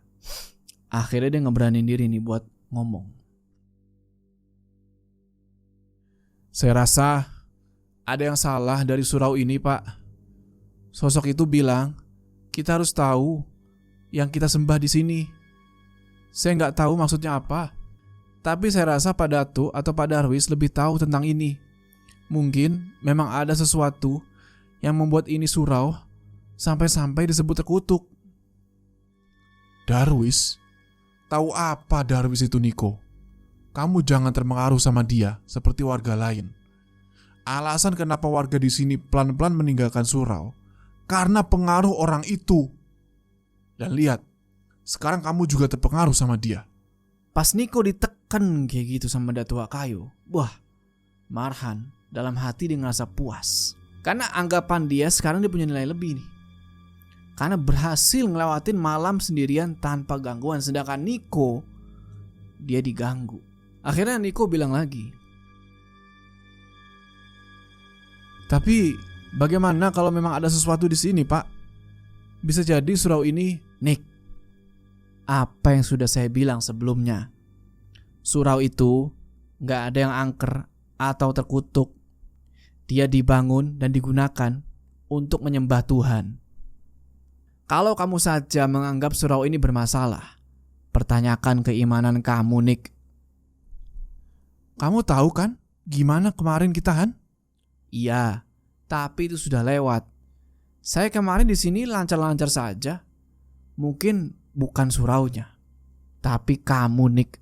akhirnya dia ngeberanin diri nih buat ngomong. Saya rasa ada yang salah dari surau ini, Pak. Sosok itu bilang kita harus tahu yang kita sembah di sini. Saya nggak tahu maksudnya apa. Tapi saya rasa Pak Datu atau Pak Darwis lebih tahu tentang ini. Mungkin memang ada sesuatu yang membuat ini surau sampai-sampai disebut terkutuk. Darwis? Tahu apa Darwis itu, Niko? Kamu jangan terpengaruh sama dia seperti warga lain. Alasan kenapa warga di sini pelan-pelan meninggalkan surau karena pengaruh orang itu. Dan lihat, sekarang kamu juga terpengaruh sama dia. Pas Niko ditekan kayak gitu sama Datua Kayu, wah, Marhan dalam hati dia ngerasa puas. Karena anggapan dia sekarang dia punya nilai lebih nih. Karena berhasil ngelewatin malam sendirian tanpa gangguan. Sedangkan Niko, dia diganggu. Akhirnya Niko bilang lagi, tapi bagaimana kalau memang ada sesuatu di sini, Pak? Bisa jadi surau ini, Nik, apa yang sudah saya bilang sebelumnya. Surau itu gak ada yang angker atau terkutuk. Dia dibangun dan digunakan untuk menyembah Tuhan. Kalau kamu saja menganggap surau ini bermasalah, pertanyakan keimanan kamu, Nik. Kamu tahu kan gimana kemarin kita, Han? Iya, tapi itu sudah lewat. Saya kemarin di sini lancar-lancar saja. Mungkin bukan suraunya, tapi kamu, Nik.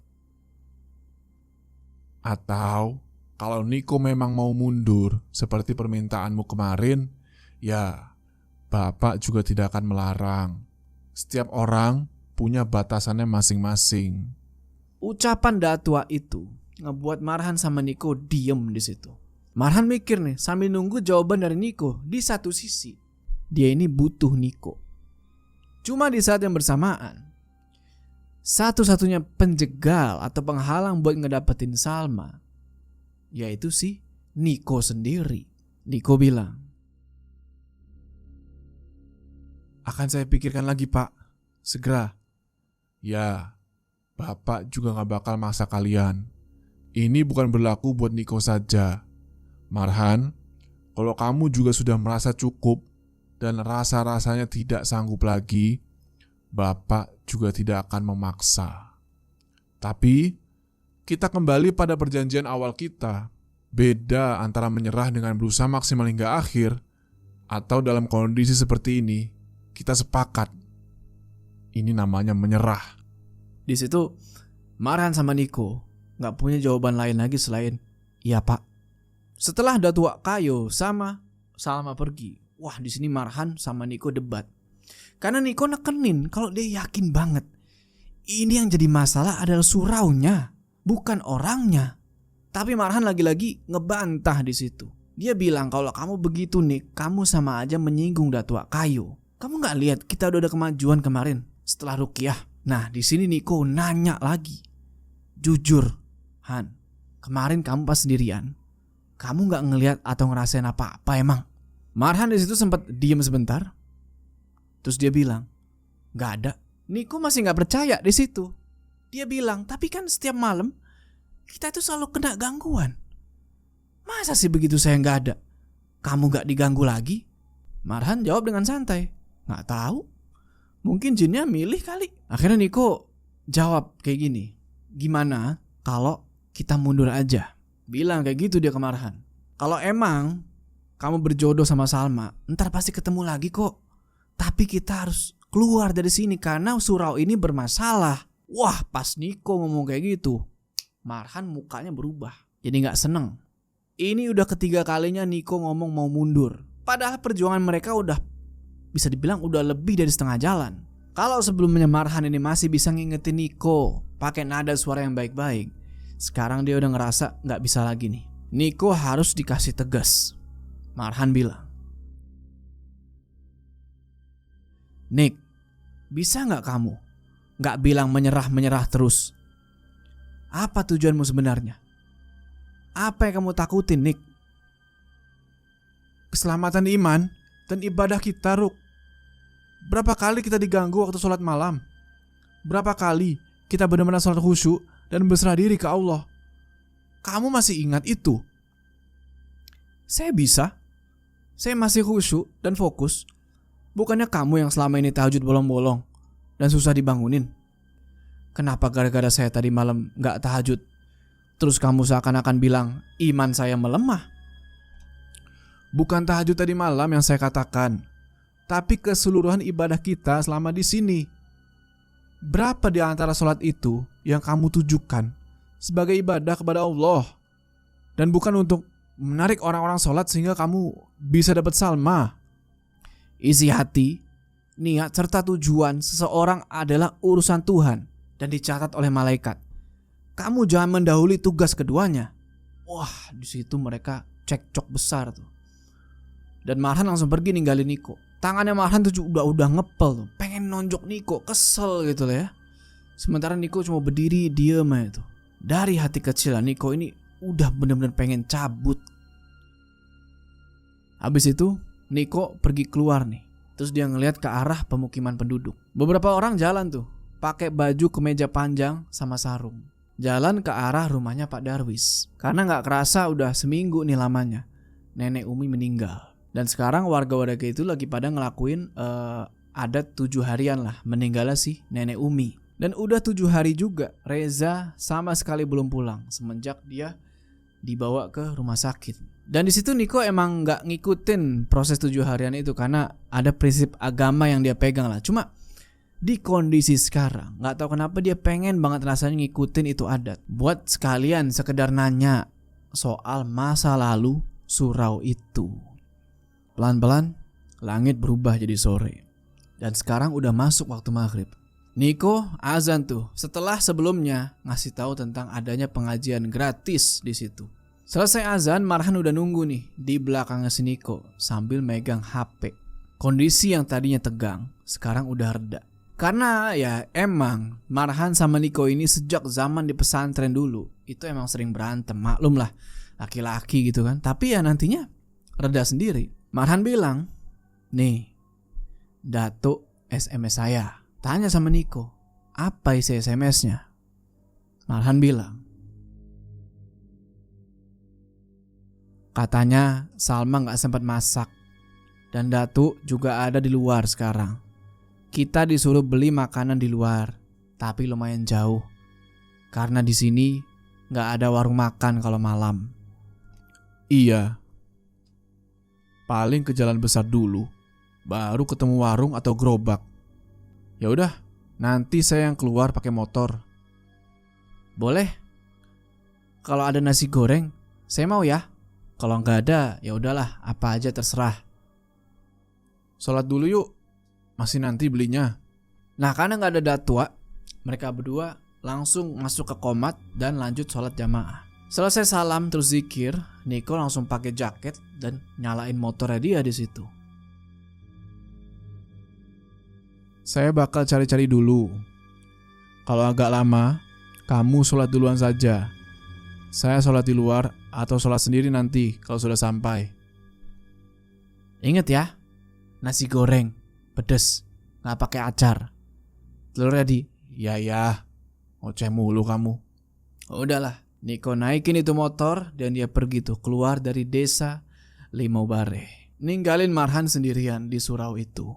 Atau kalau Niko memang mau mundur seperti permintaanmu kemarin, ya Bapak juga tidak akan melarang. Setiap orang punya batasannya masing-masing. Ucapan Datua itu ngebuat Marhan sama Niko diem di situ. Marhan mikir nih sambil nunggu jawaban dari Niko. Di satu sisi, dia ini butuh Niko. Cuma di saat yang bersamaan, satu-satunya penjegal atau penghalang buat ngedapetin Salma, yaitu si Niko sendiri. Niko bilang, akan saya pikirkan lagi, Pak. Segera. Ya, Bapak juga gak bakal maksa kalian. Ini bukan berlaku buat Niko saja. Marhan, kalau kamu juga sudah merasa cukup dan rasa-rasanya tidak sanggup lagi, Bapak juga tidak akan memaksa. Tapi, kita kembali pada perjanjian awal kita. Beda antara menyerah dengan berusaha maksimal hingga akhir, atau dalam kondisi seperti ini, kita sepakat. Ini namanya menyerah. Di situ Marhan sama Niko nggak punya jawaban lain lagi selain iya, Pak. Setelah Datua Kayu sama Salma pergi, wah di sini Marhan sama Niko debat. Karena Niko nekenin kalau dia yakin banget ini yang jadi masalah adalah suraunya, bukan orangnya. Tapi Marhan lagi-lagi ngebantah di situ. Dia bilang kalau kamu begitu, Nik, kamu sama aja menyinggung Datua Kayu. Kamu nggak lihat kita udah ada kemajuan kemarin setelah Rukiah. Nah di sini Niko nanya lagi, jujur, Han, kemarin kamu pas sendirian, kamu nggak ngelihat atau ngerasain apa-apa emang? Marhan di situ sempat diem sebentar, terus dia bilang, nggak ada. Niko masih nggak percaya di situ. Dia bilang, tapi kan setiap malam kita tuh selalu kena gangguan. Masa sih begitu saya nggak ada, kamu nggak diganggu lagi? Marhan jawab dengan santai, nggak tahu. Mungkin jinnya milih kali. Akhirnya Niko jawab kayak gini, gimana kalau kita mundur aja? Bilang kayak gitu dia ke Marhan. Kalau emang kamu berjodoh sama Salma, ntar pasti ketemu lagi kok. Tapi kita harus keluar dari sini karena surau ini bermasalah. Wah, pas Niko ngomong kayak gitu, Marhan mukanya berubah, jadi gak seneng. Ini udah ketiga kalinya Niko ngomong mau mundur. Padahal perjuangan mereka udah bisa dibilang udah lebih dari setengah jalan. Kalau sebelumnya Marhan ini masih bisa ngingetin Niko pakai nada suara yang baik-baik, sekarang dia udah ngerasa gak bisa lagi nih. Niko harus dikasih tegas. Marhan bilang, Nik, Bisa nggak kamu nggak bilang menyerah terus? Apa tujuanmu sebenarnya? Apa yang kamu takutin, Nick? Keselamatan iman dan ibadah kita, Ruk. Berapa kali kita diganggu waktu sholat malam? Berapa kali kita benar-benar sholat khusyuk dan berserah diri ke Allah? Kamu masih ingat itu? Saya bisa. Saya masih khusyuk dan fokus. Bukannya kamu yang selama ini tahajud bolong-bolong dan susah dibangunin? Kenapa gara-gara saya tadi malam gak tahajud, terus kamu seakan-akan bilang iman saya melemah? Bukan tahajud tadi malam yang saya katakan, tapi keseluruhan ibadah kita selama di sini. Berapa di antara sholat itu yang kamu tujukan sebagai ibadah kepada Allah, dan bukan untuk menarik orang-orang sholat sehingga kamu bisa dapat salma? Isi hati, niat serta tujuan seseorang adalah urusan Tuhan dan dicatat oleh malaikat. Kamu jangan mendahului tugas keduanya. Wah, di situ mereka cekcok besar tuh. Dan Marhan langsung pergi ninggalin Niko. Tangannya Marhan tuh udah ngepel tuh, pengen nonjok Niko, kesel gitu lah ya. Sementara Niko cuma berdiri diem aja tuh. Dari hati kecil Niko ini udah bener-bener pengen cabut. Habis itu Niko pergi keluar nih. Terus dia ngeliat ke arah pemukiman penduduk. Beberapa orang jalan tuh, pakai baju kemeja panjang sama sarung. Jalan ke arah rumahnya Pak Darwis. Karena gak kerasa udah seminggu nih lamanya Nenek Umi meninggal. Dan sekarang warga-warga itu lagi pada ngelakuin adat 7 harian lah meninggalnya si Nenek Umi. Dan udah 7 hari juga Reza sama sekali belum pulang semenjak dia dibawa ke rumah sakit. Dan di situ Niko emang nggak ngikutin proses 7 harian itu karena ada prinsip agama yang dia pegang lah. Cuma di kondisi sekarang nggak tahu kenapa dia pengen banget rasanya ngikutin itu adat. Buat sekalian sekedar nanya soal masa lalu surau itu. Pelan-pelan langit berubah jadi sore. Dan sekarang udah masuk waktu maghrib. Niko azan tuh setelah sebelumnya ngasih tahu tentang adanya pengajian gratis di situ. Selesai azan, Marhan udah nunggu nih di belakangnya si Niko sambil megang HP. Kondisi yang tadinya tegang sekarang udah reda. Karena ya emang Marhan sama Niko ini sejak zaman di pesantren dulu itu emang sering berantem, maklum lah laki-laki gitu kan. Tapi ya nantinya reda sendiri. Marhan bilang, nih Datuk SMS saya. Tanya sama Niko, apa isi SMS-nya? Marhan bilang, katanya Salma gak sempat masak dan Datuk juga ada di luar sekarang. Kita disuruh beli makanan di luar, tapi lumayan jauh. Karena di sini gak ada warung makan kalau malam. Iya. Paling ke jalan besar dulu, baru ketemu warung atau gerobak. Ya udah, nanti saya yang keluar pakai motor. Boleh. Kalau ada nasi goreng, saya mau ya. Kalau nggak ada, ya udahlah, apa aja terserah. Sholat dulu yuk, masih nanti belinya. Nah, karena nggak ada datua, mereka berdua langsung masuk ke qomat dan lanjut sholat jamaah. Selesai salam terus zikir, Niko langsung pakai jaket dan nyalain motornya dia di situ. Saya bakal cari-cari dulu. Kalau agak lama, kamu sholat duluan saja. Saya sholat di luar atau sholat sendiri nanti kalau sudah sampai. Ingat ya, nasi goreng, pedes, gak pakai acar. Telurnya di, ya, ngoceh mulu kamu. Udahlah, Niko naikin itu motor dan dia pergi tuh keluar dari desa Limobare. Ninggalin Marhan sendirian di surau itu.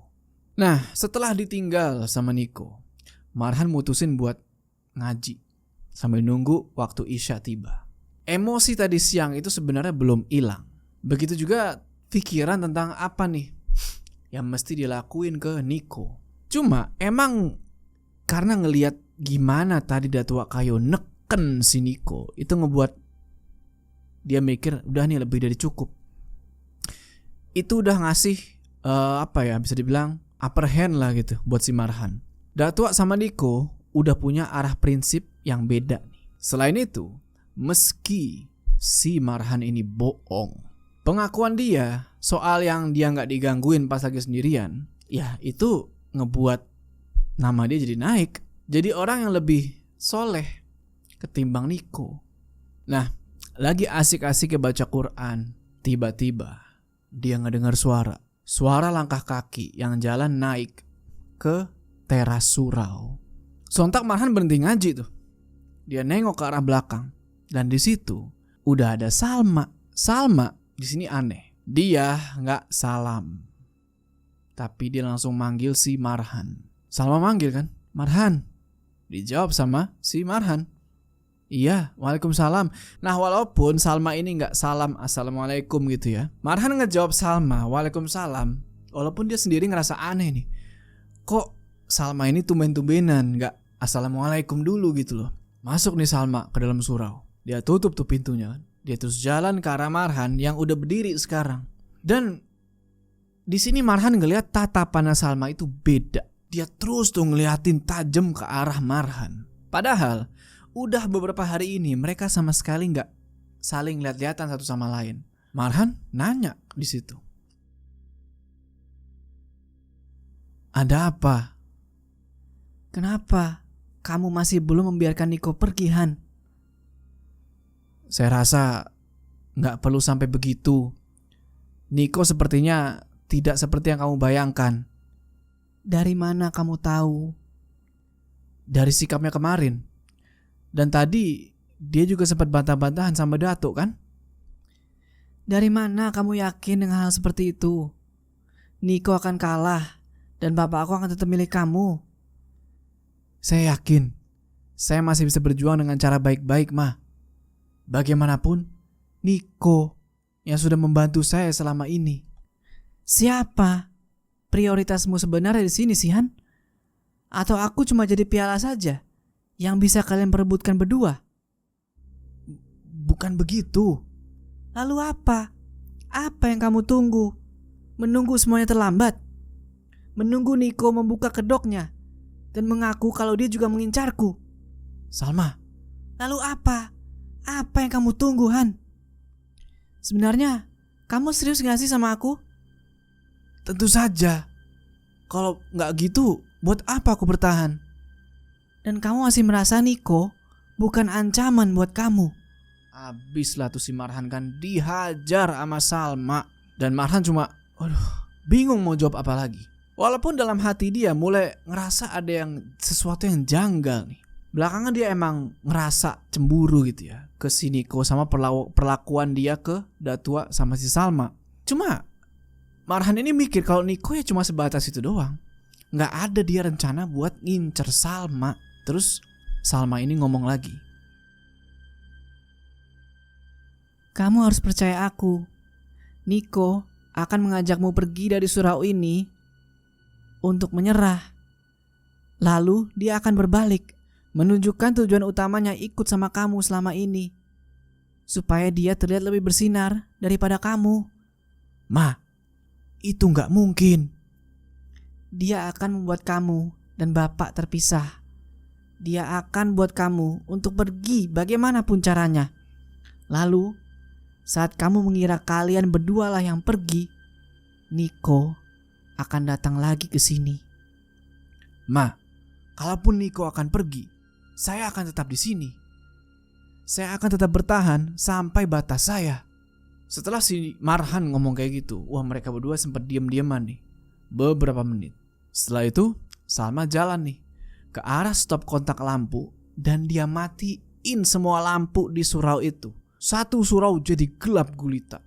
Nah, setelah ditinggal sama Niko, Marhan mutusin buat ngaji sambil nunggu waktu Isya tiba. Emosi tadi siang itu sebenarnya belum hilang. Begitu juga pikiran tentang apa nih yang mesti dilakuin ke Niko. Cuma emang karena ngelihat gimana tadi Datua Kayo neken si Niko, itu ngebuat dia mikir udah nih lebih dari cukup. Itu udah ngasih bisa dibilang upper hand lah gitu buat si Marhan. Datua sama Niko udah punya arah prinsip yang beda nih. Selain itu, meski si Marhan ini bohong, pengakuan dia soal yang dia gak digangguin pas lagi sendirian, ya itu ngebuat nama dia jadi naik. Jadi orang yang lebih soleh ketimbang Niko. Nah, lagi asik-asik baca Quran, tiba-tiba dia ngedengar suara langkah kaki yang jalan naik ke teras surau. Sontak Marhan berhenti ngaji tuh. Dia nengok ke arah belakang dan di situ udah ada Salma. Salma di sini aneh. Dia nggak salam, tapi dia langsung manggil si Marhan. Salma manggil kan, Marhan. Dijawab sama si Marhan. Iya, waalaikumsalam. Nah, walaupun Salma ini nggak salam assalamualaikum gitu ya, Marhan ngejawab Salma waalaikumsalam. Walaupun dia sendiri ngerasa aneh nih, kok Salma ini tumben-tumbenan nggak assalamualaikum dulu gitu loh. Masuk nih Salma ke dalam surau. Dia tutup tuh pintunya kan. Dia terus jalan ke arah Marhan yang udah berdiri sekarang. Dan di sini Marhan ngelihat tatapan Salma itu beda. Dia terus tuh ngeliatin tajam ke arah Marhan. Padahal udah beberapa hari ini mereka sama sekali nggak saling lihat-lihatan satu sama lain. Marhan nanya di situ, ada apa? Kenapa kamu masih belum membiarkan Niko pergi, Han? Saya rasa nggak perlu sampai begitu. Niko sepertinya tidak seperti yang kamu bayangkan. Dari mana kamu tahu? Dari sikapnya kemarin. Dan tadi dia juga sempat bantah-bantahan sama Datuk kan? Dari mana kamu yakin dengan hal seperti itu? Niko akan kalah dan bapak aku akan tetap milik kamu. Saya yakin. Saya masih bisa berjuang dengan cara baik-baik, Ma. Bagaimanapun, Niko yang sudah membantu saya selama ini. Siapa prioritasmu sebenarnya di sini sih, Han? Atau aku cuma jadi piala saja yang bisa kalian perebutkan berdua? Bukan begitu. Lalu apa? Apa yang kamu tunggu? Menunggu semuanya terlambat? Menunggu Niko membuka kedoknya dan mengaku kalau dia juga mengincarku? Salma, lalu apa? Apa yang kamu tunggu, Han? Sebenarnya kamu serius gak sih sama aku? Tentu saja. Kalau gak gitu, buat apa aku bertahan? Dan kamu masih merasa Niko bukan ancaman buat kamu? Abislah tuh si Marhan kan dihajar sama Salma. Dan Marhan cuma bingung mau jawab apa lagi. Walaupun dalam hati dia mulai ngerasa ada sesuatu yang janggal nih. Belakangan dia emang ngerasa cemburu gitu ya ke si Niko sama perlakuan dia ke Datua sama si Salma. Cuma Marhan ini mikir kalau Niko ya cuma sebatas itu doang. Gak ada dia rencana buat ngincer Salma. Terus Salma ini ngomong lagi, kamu harus percaya aku. Niko akan mengajakmu pergi dari surau ini untuk menyerah. Lalu dia akan berbalik, menunjukkan tujuan utamanya ikut sama kamu selama ini, supaya dia terlihat lebih bersinar daripada kamu. Ma, itu gak mungkin. Dia akan membuat kamu dan bapak terpisah. Dia akan buat kamu untuk pergi bagaimanapun caranya. Lalu saat kamu mengira kalian berdua lah yang pergi, Niko akan datang lagi ke sini. Ma, kalaupun Niko akan pergi, saya akan tetap di sini. Saya akan tetap bertahan sampai batas saya. Setelah si Marhan ngomong kayak gitu, wah mereka berdua sempat diam-diaman nih beberapa menit. Setelah itu Salma jalan nih ke arah stop kontak lampu dan dia matiin semua lampu di surau itu. Satu surau jadi gelap gulita.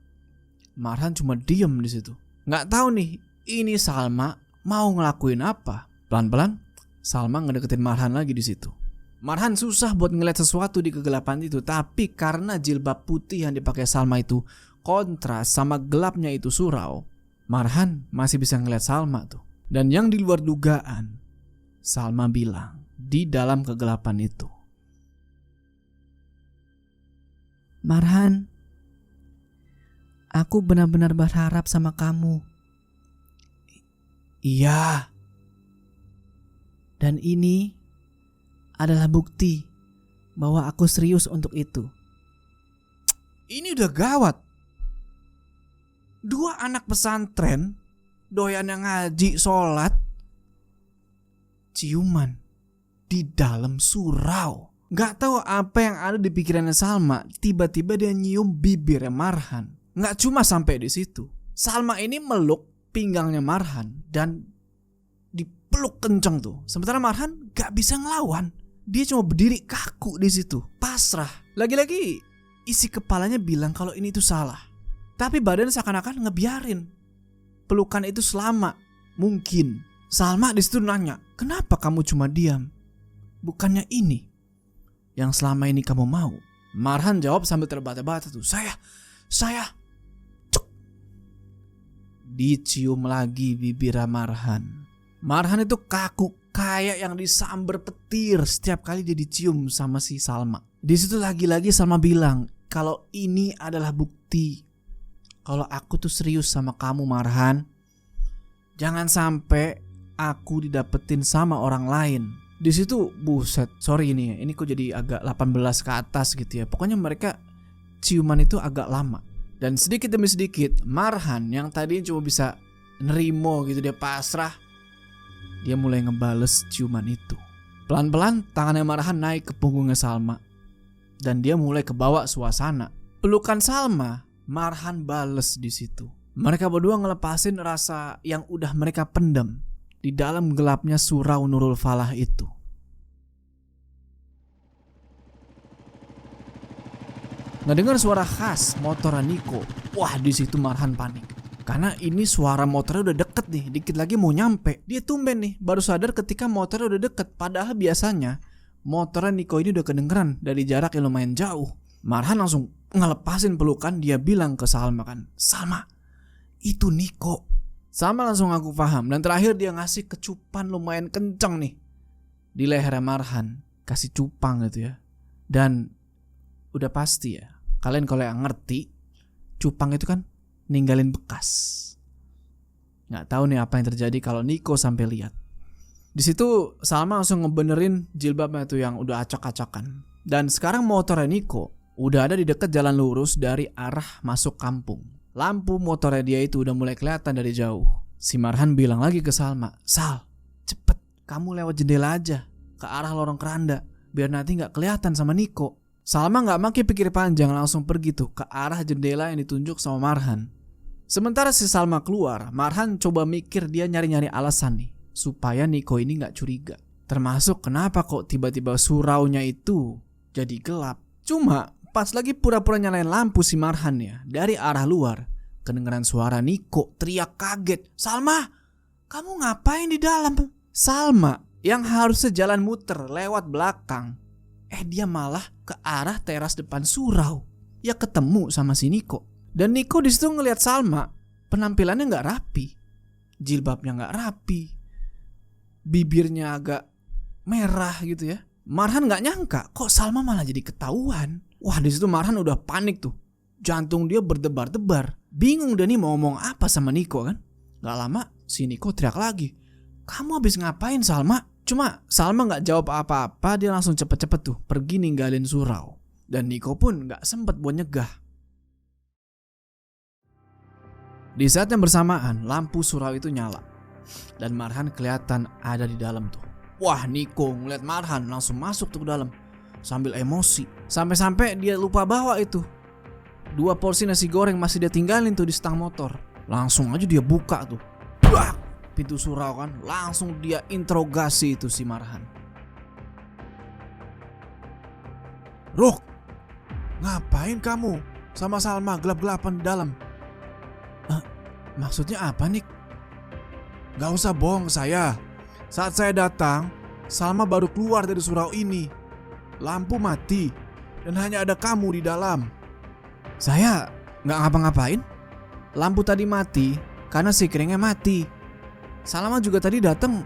Marhan cuma diam di situ. Nggak tahu nih ini Salma mau ngelakuin apa. Pelan-pelan Salma ngedeketin Marhan lagi di situ. Marhan susah buat ngeliat sesuatu di kegelapan itu, tapi karena jilbab putih yang dipakai Salma itu kontras sama gelapnya itu surau, Marhan masih bisa ngeliat Salma tuh. Dan yang di luar dugaan, Salma bilang di dalam kegelapan itu, Marhan, aku benar-benar berharap sama kamu. Iya. Dan ini adalah bukti bahwa aku serius untuk itu. Ini udah gawat. Dua anak pesantren doyan yang ngaji sholat ciuman di dalam surau. Gak tahu apa yang ada di pikirannya Salma, tiba-tiba dia nyium bibirnya Marhan. Gak cuma sampai di situ, Salma ini meluk pinggangnya Marhan dan dipeluk kenceng tuh. Sementara Marhan gak bisa ngelawan. Dia cuma berdiri kaku di situ, pasrah. Lagi-lagi isi kepalanya bilang kalau ini tuh salah, tapi badan seakan-akan ngebiarin pelukan itu selama mungkin. Salma di situ nanya, kenapa kamu cuma diam? Bukannya ini yang selama ini kamu mau? Marhan jawab sambil terbata-bata tuh, saya. Cuk. Dicium lagi bibir Marhan. Marhan itu kaku kayak yang disamber petir setiap kali dia dicium sama si Salma. Di situ lagi-lagi Salma bilang kalau ini adalah bukti kalau aku tuh serius sama kamu Marhan. Jangan sampai aku didapetin sama orang lain. Di situ buset, sorry ini kok jadi agak 18 ke atas gitu ya. Pokoknya mereka ciuman itu agak lama. Dan sedikit demi sedikit Marhan yang tadi cuma bisa nerimo gitu, dia pasrah, dia mulai ngebales ciuman itu. Pelan-pelan tangannya Marhan naik ke punggungnya Salma dan dia mulai kebawa suasana. Pelukan Salma, Marhan bales di situ. Mereka berdua ngelepasin rasa yang udah mereka pendam di dalam gelapnya surau Nurul Falah itu. Ngedengar suara khas motor Niko. Wah, di situ Marhan panik. Karena ini suara motornya udah deket nih, dikit lagi mau nyampe. Dia tumben nih, baru sadar ketika motornya udah deket. Padahal biasanya motornya Niko ini udah kedengeran dari jarak yang lumayan jauh. Marhan langsung ngelepasin pelukan, dia bilang ke Salma kan, Salma, itu Niko. Salma langsung ngaku paham dan terakhir dia ngasih kecupan lumayan kenceng nih di leher Marhan, kasih cupang gitu ya. Dan udah pasti ya, kalian kalau yang ngerti, cupang itu kan ninggalin bekas. Nggak tahu nih apa yang terjadi kalau Niko sampai lihat. Di situ Salma langsung ngebenerin jilbabnya tuh yang udah acak-acakan. Dan sekarang motornya Niko udah ada di dekat jalan lurus dari arah masuk kampung. Lampu motornya dia itu udah mulai kelihatan dari jauh. Si Marhan bilang lagi ke Salma, Sal, cepet kamu lewat jendela aja ke arah lorong keranda biar nanti nggak kelihatan sama Niko. Salma nggak makin pikir panjang, langsung pergi tuh ke arah jendela yang ditunjuk sama Marhan. Sementara si Salma keluar, Marhan coba mikir, dia nyari-nyari alasan nih supaya Niko ini nggak curiga. Termasuk kenapa kok tiba-tiba suraunya itu jadi gelap. Cuma pas lagi pura-pura nyalain lampu si Marhan ya, dari arah luar kedengeran suara Niko teriak kaget, Salma, kamu ngapain di dalam? Salma yang harusnya jalan muter lewat belakang, dia malah ke arah teras depan surau. Ya ketemu sama si Niko. Dan Niko di situ ngelihat Salma, penampilannya nggak rapi, jilbabnya nggak rapi, bibirnya agak merah gitu ya. Marhan nggak nyangka kok Salma malah jadi ketahuan. Wah, di situ Marhan udah panik tuh, jantung dia berdebar-debar, bingung deh nih mau ngomong apa sama Niko kan. Gak lama si Niko teriak lagi, kamu habis ngapain Salma? Cuma Salma gak jawab apa-apa, dia langsung cepet-cepet tuh pergi ninggalin surau. Dan Niko pun gak sempet buat nyegah. Di saat yang bersamaan lampu surau itu nyala dan Marhan kelihatan ada di dalam tuh. Wah, Niko ngeliat Marhan langsung masuk tuh ke dalam sambil emosi. Sampai-sampai dia lupa bawa itu 2 porsi nasi goreng masih dia tinggalin tuh di stang motor. Langsung aja dia buka tuh, bak, pintu surau kan. Langsung dia interogasi itu si Marhan. Ruk, ngapain kamu sama Salma gelap-gelapan di dalam? Maksudnya apa Nik? Gak usah bohong ke saya. Saat saya datang, Salma baru keluar dari surau ini. Lampu mati dan hanya ada kamu di dalam. Saya gak ngapa-ngapain. Lampu tadi mati karena si keringnya mati. Salma juga tadi datang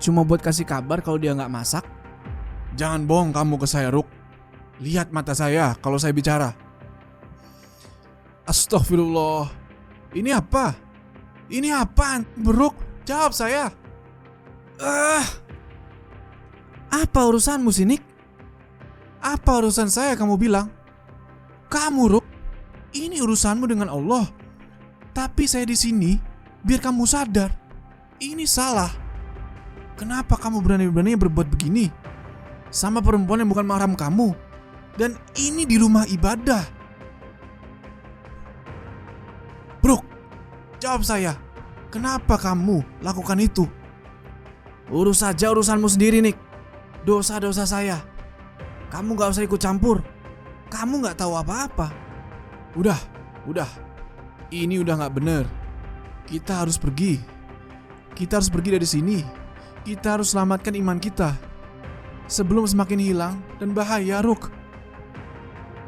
cuma buat kasih kabar kalau dia gak masak. Jangan bohong kamu ke saya, Ruk. Lihat mata saya kalau saya bicara. Astagfirullah. Ini apa? Ini apaan, Ruk? Jawab saya. Apa urusanmu sih, Nik? Apa urusan saya kamu bilang? Kamu, Ruk, ini urusanmu dengan Allah. Tapi saya di sini biar kamu sadar. Ini salah. Kenapa kamu berani-beraninya berbuat begini sama perempuan yang bukan mahram kamu? Dan ini di rumah ibadah. Brooke, jawab saya. Kenapa kamu lakukan itu? Urus saja urusanmu sendiri, Nick. Dosa-dosa saya. Kamu gak usah ikut campur. Kamu gak tahu apa-apa. Udah. Ini udah gak bener. Kita harus pergi. Kita harus pergi dari sini. Kita harus selamatkan iman kita sebelum semakin hilang dan bahaya, Rook.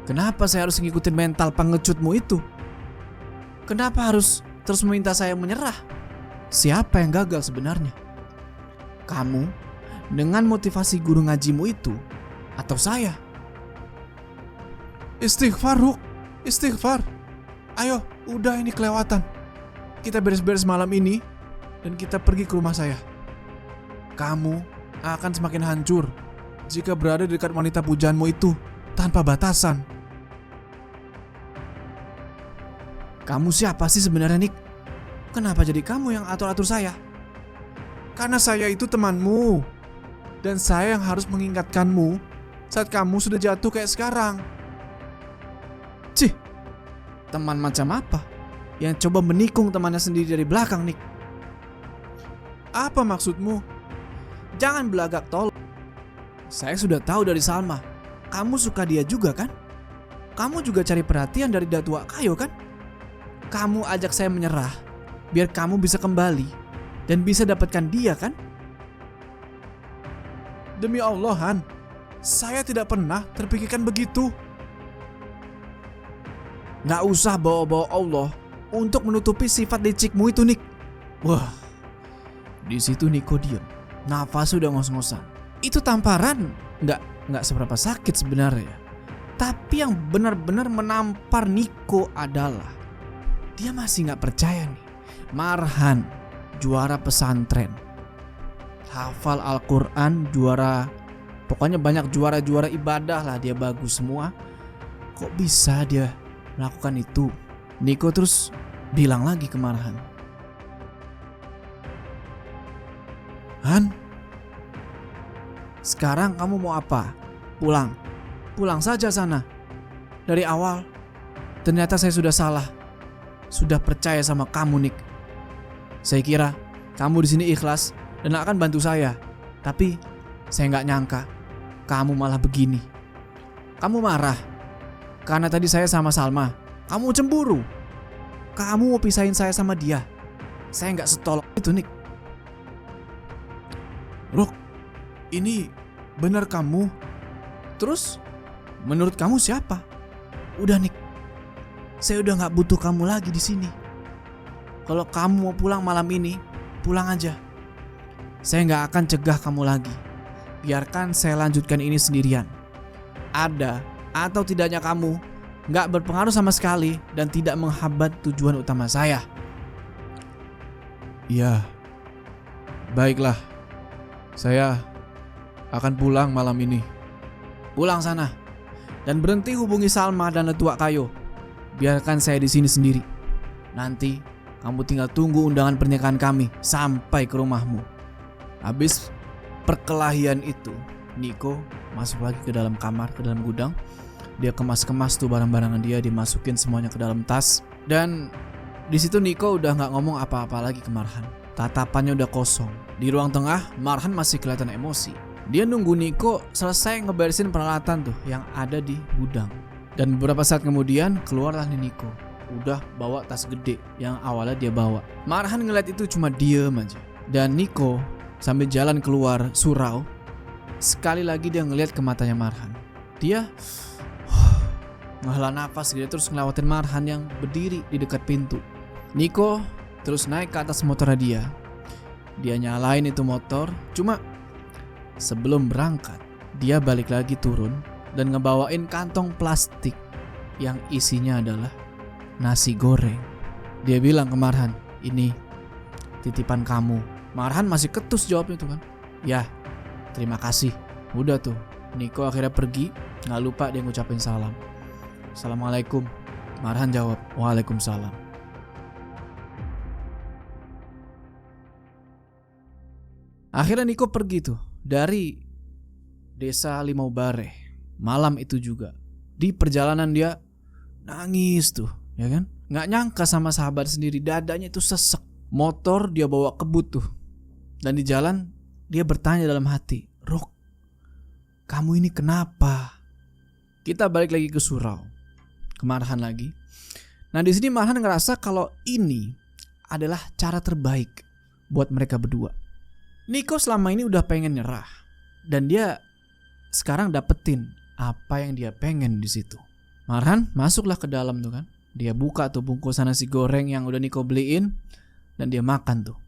Kenapa saya harus ngikutin mental pengecutmu itu? Kenapa harus terus meminta saya menyerah? Siapa yang gagal sebenarnya? Kamu dengan motivasi guru ngajimu itu atau saya? Istighfar, Rook. Istighfar. Ayo, udah ini kelewatan. Kita beres-beres malam ini dan kita pergi ke rumah saya. Kamu akan semakin hancur jika berada di dekat wanita pujaanmu itu tanpa batasan. Kamu siapa sih sebenarnya, Nick? Kenapa jadi kamu yang atur-atur saya? Karena saya itu temanmu. Dan saya yang harus mengingatkanmu saat kamu sudah jatuh kayak sekarang. Cih, teman macam apa yang coba menikung temannya sendiri dari belakang, Nick? Apa maksudmu? Jangan belagak tolol. Saya sudah tahu dari Salma, kamu suka dia juga kan? Kamu juga cari perhatian dari Datua Kayo kan? Kamu ajak saya menyerah biar kamu bisa kembali dan bisa dapatkan dia kan? Demi Allah, Han, saya tidak pernah terpikirkan begitu. Gak usah bawa-bawa Allah untuk menutupi sifat licikmu itu, Nick. Wah, di situ Niko diam. Nafas sudah ngos-ngosan. Itu tamparan nggak seberapa sakit sebenarnya. Tapi yang benar-benar menampar Niko adalah dia masih nggak percaya nih. Marhan, juara pesantren, hafal Al-Quran, juara, pokoknya banyak juara-juara ibadah lah, dia bagus semua. Kok bisa dia melakukan itu? Niko terus bilang lagi ke Marhan, Han, sekarang kamu mau apa? Pulang saja sana. Dari awal ternyata saya sudah salah, sudah percaya sama kamu, Nick. Saya kira kamu di sini ikhlas dan akan bantu saya, tapi saya nggak nyangka kamu malah begini. Kamu marah karena tadi saya sama Salma. Kamu cemburu. Kamu mau pisahin saya sama dia. Saya nggak setolok itu, Nick. Rook, ini benar kamu? Terus, menurut kamu siapa? Udah, Nick. Saya udah nggak butuh kamu lagi di sini. Kalau kamu mau pulang malam ini, pulang aja. Saya nggak akan cegah kamu lagi. Biarkan saya lanjutkan ini sendirian. Ada atau tidaknya kamu nggak berpengaruh sama sekali dan tidak menghambat tujuan utama saya. Iya, baiklah. Saya akan pulang malam ini. Pulang sana dan berhenti hubungi Salma dan Datua Kayo. Biarkan saya di sini sendiri. Nanti kamu tinggal tunggu undangan pernikahan kami sampai ke rumahmu. Habis perkelahian itu, Niko masuk lagi ke dalam kamar, ke dalam gudang. Dia kemas-kemas tuh barang-barangan dia, dimasukin semuanya ke dalam tas. Dan di situ Niko udah nggak ngomong apa-apa lagi ke Marhan. Tatapannya udah kosong. Di ruang tengah, Marhan masih kelihatan emosi. Dia nunggu Niko selesai ngeberesin peralatan tuh yang ada di gudang. Dan beberapa saat kemudian keluarlah nih Niko. Udah bawa tas gede yang awalnya dia bawa. Marhan ngeliat itu cuma diem aja. Dan Niko sambil jalan keluar surau, sekali lagi dia ngeliat ke matanya Marhan. Dia ngehela nafas gitu, terus ngelewatin Marhan yang berdiri di dekat pintu. Niko terus naik ke atas motornya dia. Dia nyalain itu motor. Cuma sebelum berangkat, dia balik lagi turun dan ngebawain kantong plastik yang isinya adalah nasi goreng. Dia bilang ke Marhan, ini titipan kamu. Marhan masih ketus jawabnya tuh kan. Ya, terima kasih. Udah tuh, Niko akhirnya pergi. Gak lupa dia ngucapin salam. Assalamualaikum. Marhan jawab, waalaikumsalam. Akhirnya Niko pergi tuh dari desa Limaubare. Malam itu juga di perjalanan dia nangis tuh, ya kan? Nggak nyangka sama sahabat sendiri, dadanya itu sesek. Motor dia bawa kebut tuh. Dan di jalan dia bertanya dalam hati, "Rok, kamu ini kenapa?" Kita balik lagi ke surau, ke Marhan lagi. Nah di sini Marhan ngerasa kalau ini adalah cara terbaik buat mereka berdua. Niko selama ini udah pengen nyerah dan dia sekarang dapetin apa yang dia pengen di situ. Marhan masuklah ke dalam tuh kan. Dia buka tuh bungkusan nasi goreng yang udah Niko beliin dan dia makan tuh.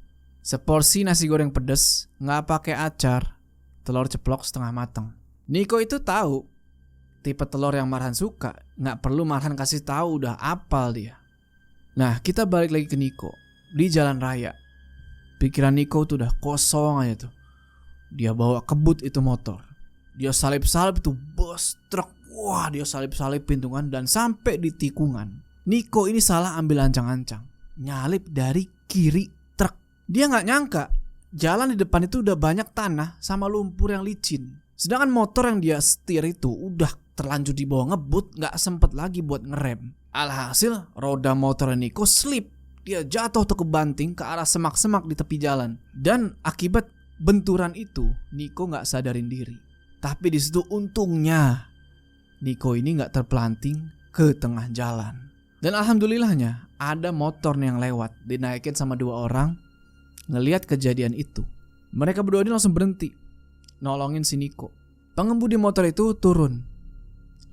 Seporsi nasi goreng pedes, nggak pakai acar, telur ceplok setengah matang. Niko itu tahu tipe telur yang Marhan suka, nggak perlu Marhan kasih tahu, udah apal dia. Nah kita balik lagi ke Niko di jalan raya. Pikiran Niko tuh udah kosong aja tuh. Dia bawa kebut itu motor. Dia salip-salip tuh bus truk. Wah dia salip-salipin tuh kan. Dan sampai di tikungan Niko ini salah ambil ancang-ancang, nyalip dari kiri truk. Dia gak nyangka jalan di depan itu udah banyak tanah sama lumpur yang licin. Sedangkan motor yang dia setir itu udah terlanjur di bawah ngebut, gak sempet lagi buat ngerem. Alhasil roda motor Niko slip. Dia jatuh tuh kebanting ke arah semak-semak di tepi jalan. Dan akibat benturan itu Niko gak sadarin diri. Tapi di situ untungnya Niko ini gak terpelanting ke tengah jalan. Dan alhamdulillahnya ada motor yang lewat, dinaikin sama 2 orang. Ngelihat kejadian itu, mereka berdua ini langsung berhenti nolongin si Niko. Pengemudi motor itu turun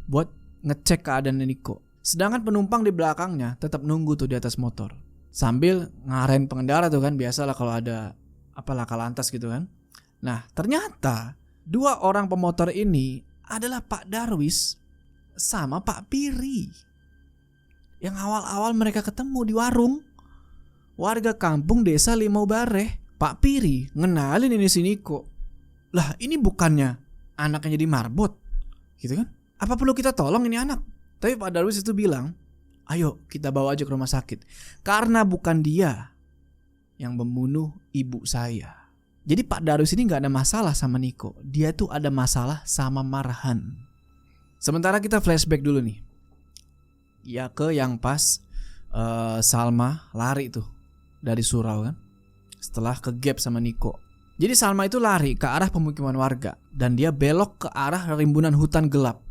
buat ngecek keadaan Niko. Sedangkan penumpang di belakangnya tetap nunggu tuh di atas motor sambil ngarahin pengendara tuh kan, biasalah kalau ada laka lantas gitu kan. Nah ternyata 2 orang pemotor ini adalah Pak Darwis sama Pak Piri yang awal-awal mereka ketemu di warung. Warga kampung desa Limaubare. Pak Piri ngenalin ini si Niko. Lah ini bukannya anaknya jadi marbot gitu kan? Apa perlu kita tolong ini anak? Tapi Pak Darwis itu bilang, ayo kita bawa aja ke rumah sakit. Karena bukan dia yang membunuh ibu saya. Jadi Pak Darwis ini gak ada masalah sama Niko. Dia tuh ada masalah sama Marhan. Sementara kita flashback dulu nih. Ya ke yang pas Salma lari tuh dari surau kan. Setelah ke gap sama Niko. Jadi Salma itu lari ke arah pemukiman warga. Dan dia belok ke arah rimbunan hutan gelap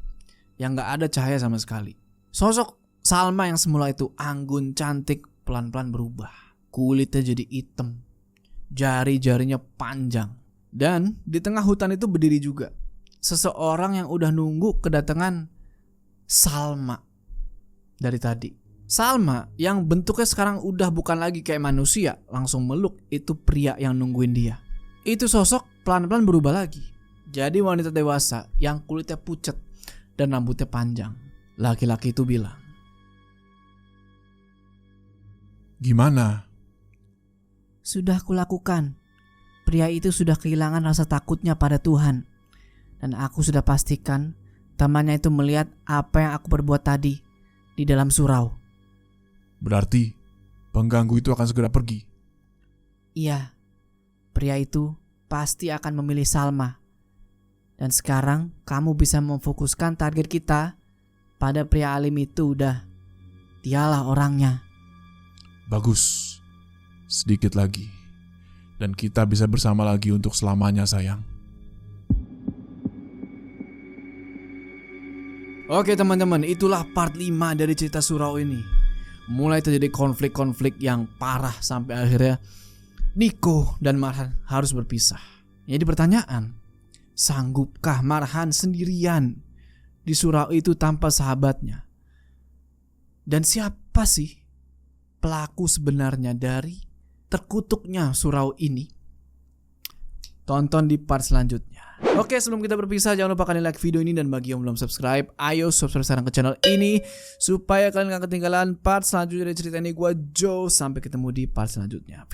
yang gak ada cahaya sama sekali. Sosok Salma yang semula itu anggun cantik pelan-pelan berubah. Kulitnya jadi hitam, jari-jarinya panjang. Dan di tengah hutan itu berdiri juga seseorang yang udah nunggu kedatangan Salma dari tadi. Salma yang bentuknya sekarang udah bukan lagi kayak manusia, langsung meluk itu pria yang nungguin dia. Itu sosok pelan-pelan berubah lagi jadi wanita dewasa yang kulitnya pucat dan rambutnya panjang. Laki-laki itu bilang, "Gimana?" Sudah kulakukan. Pria itu sudah kehilangan rasa takutnya pada Tuhan. Dan aku sudah pastikan temannya itu melihat apa yang aku perbuat tadi di dalam surau. Berarti pengganggu itu akan segera pergi. Iya, pria itu pasti akan memilih Salma. Dan sekarang kamu bisa memfokuskan target kita pada pria alim itu udah. Dialah orangnya. Bagus. Sedikit lagi dan kita bisa bersama lagi untuk selamanya, sayang. Oke teman-teman, itulah part 5 dari cerita surau ini. Mulai terjadi konflik-konflik yang parah sampai akhirnya Niko dan Marhan harus berpisah. Jadi pertanyaan, sanggupkah Marhan sendirian di surau itu tanpa sahabatnya? Dan siapa sih pelaku sebenarnya dari terkutuknya surau ini? Tonton di part selanjutnya. Oke, sebelum kita berpisah jangan lupa kalian like video ini, dan bagi yang belum subscribe, ayo subscribe sekarang ke channel ini supaya kalian gak ketinggalan part selanjutnya dari cerita ini. Gua Joe, sampai ketemu di part selanjutnya.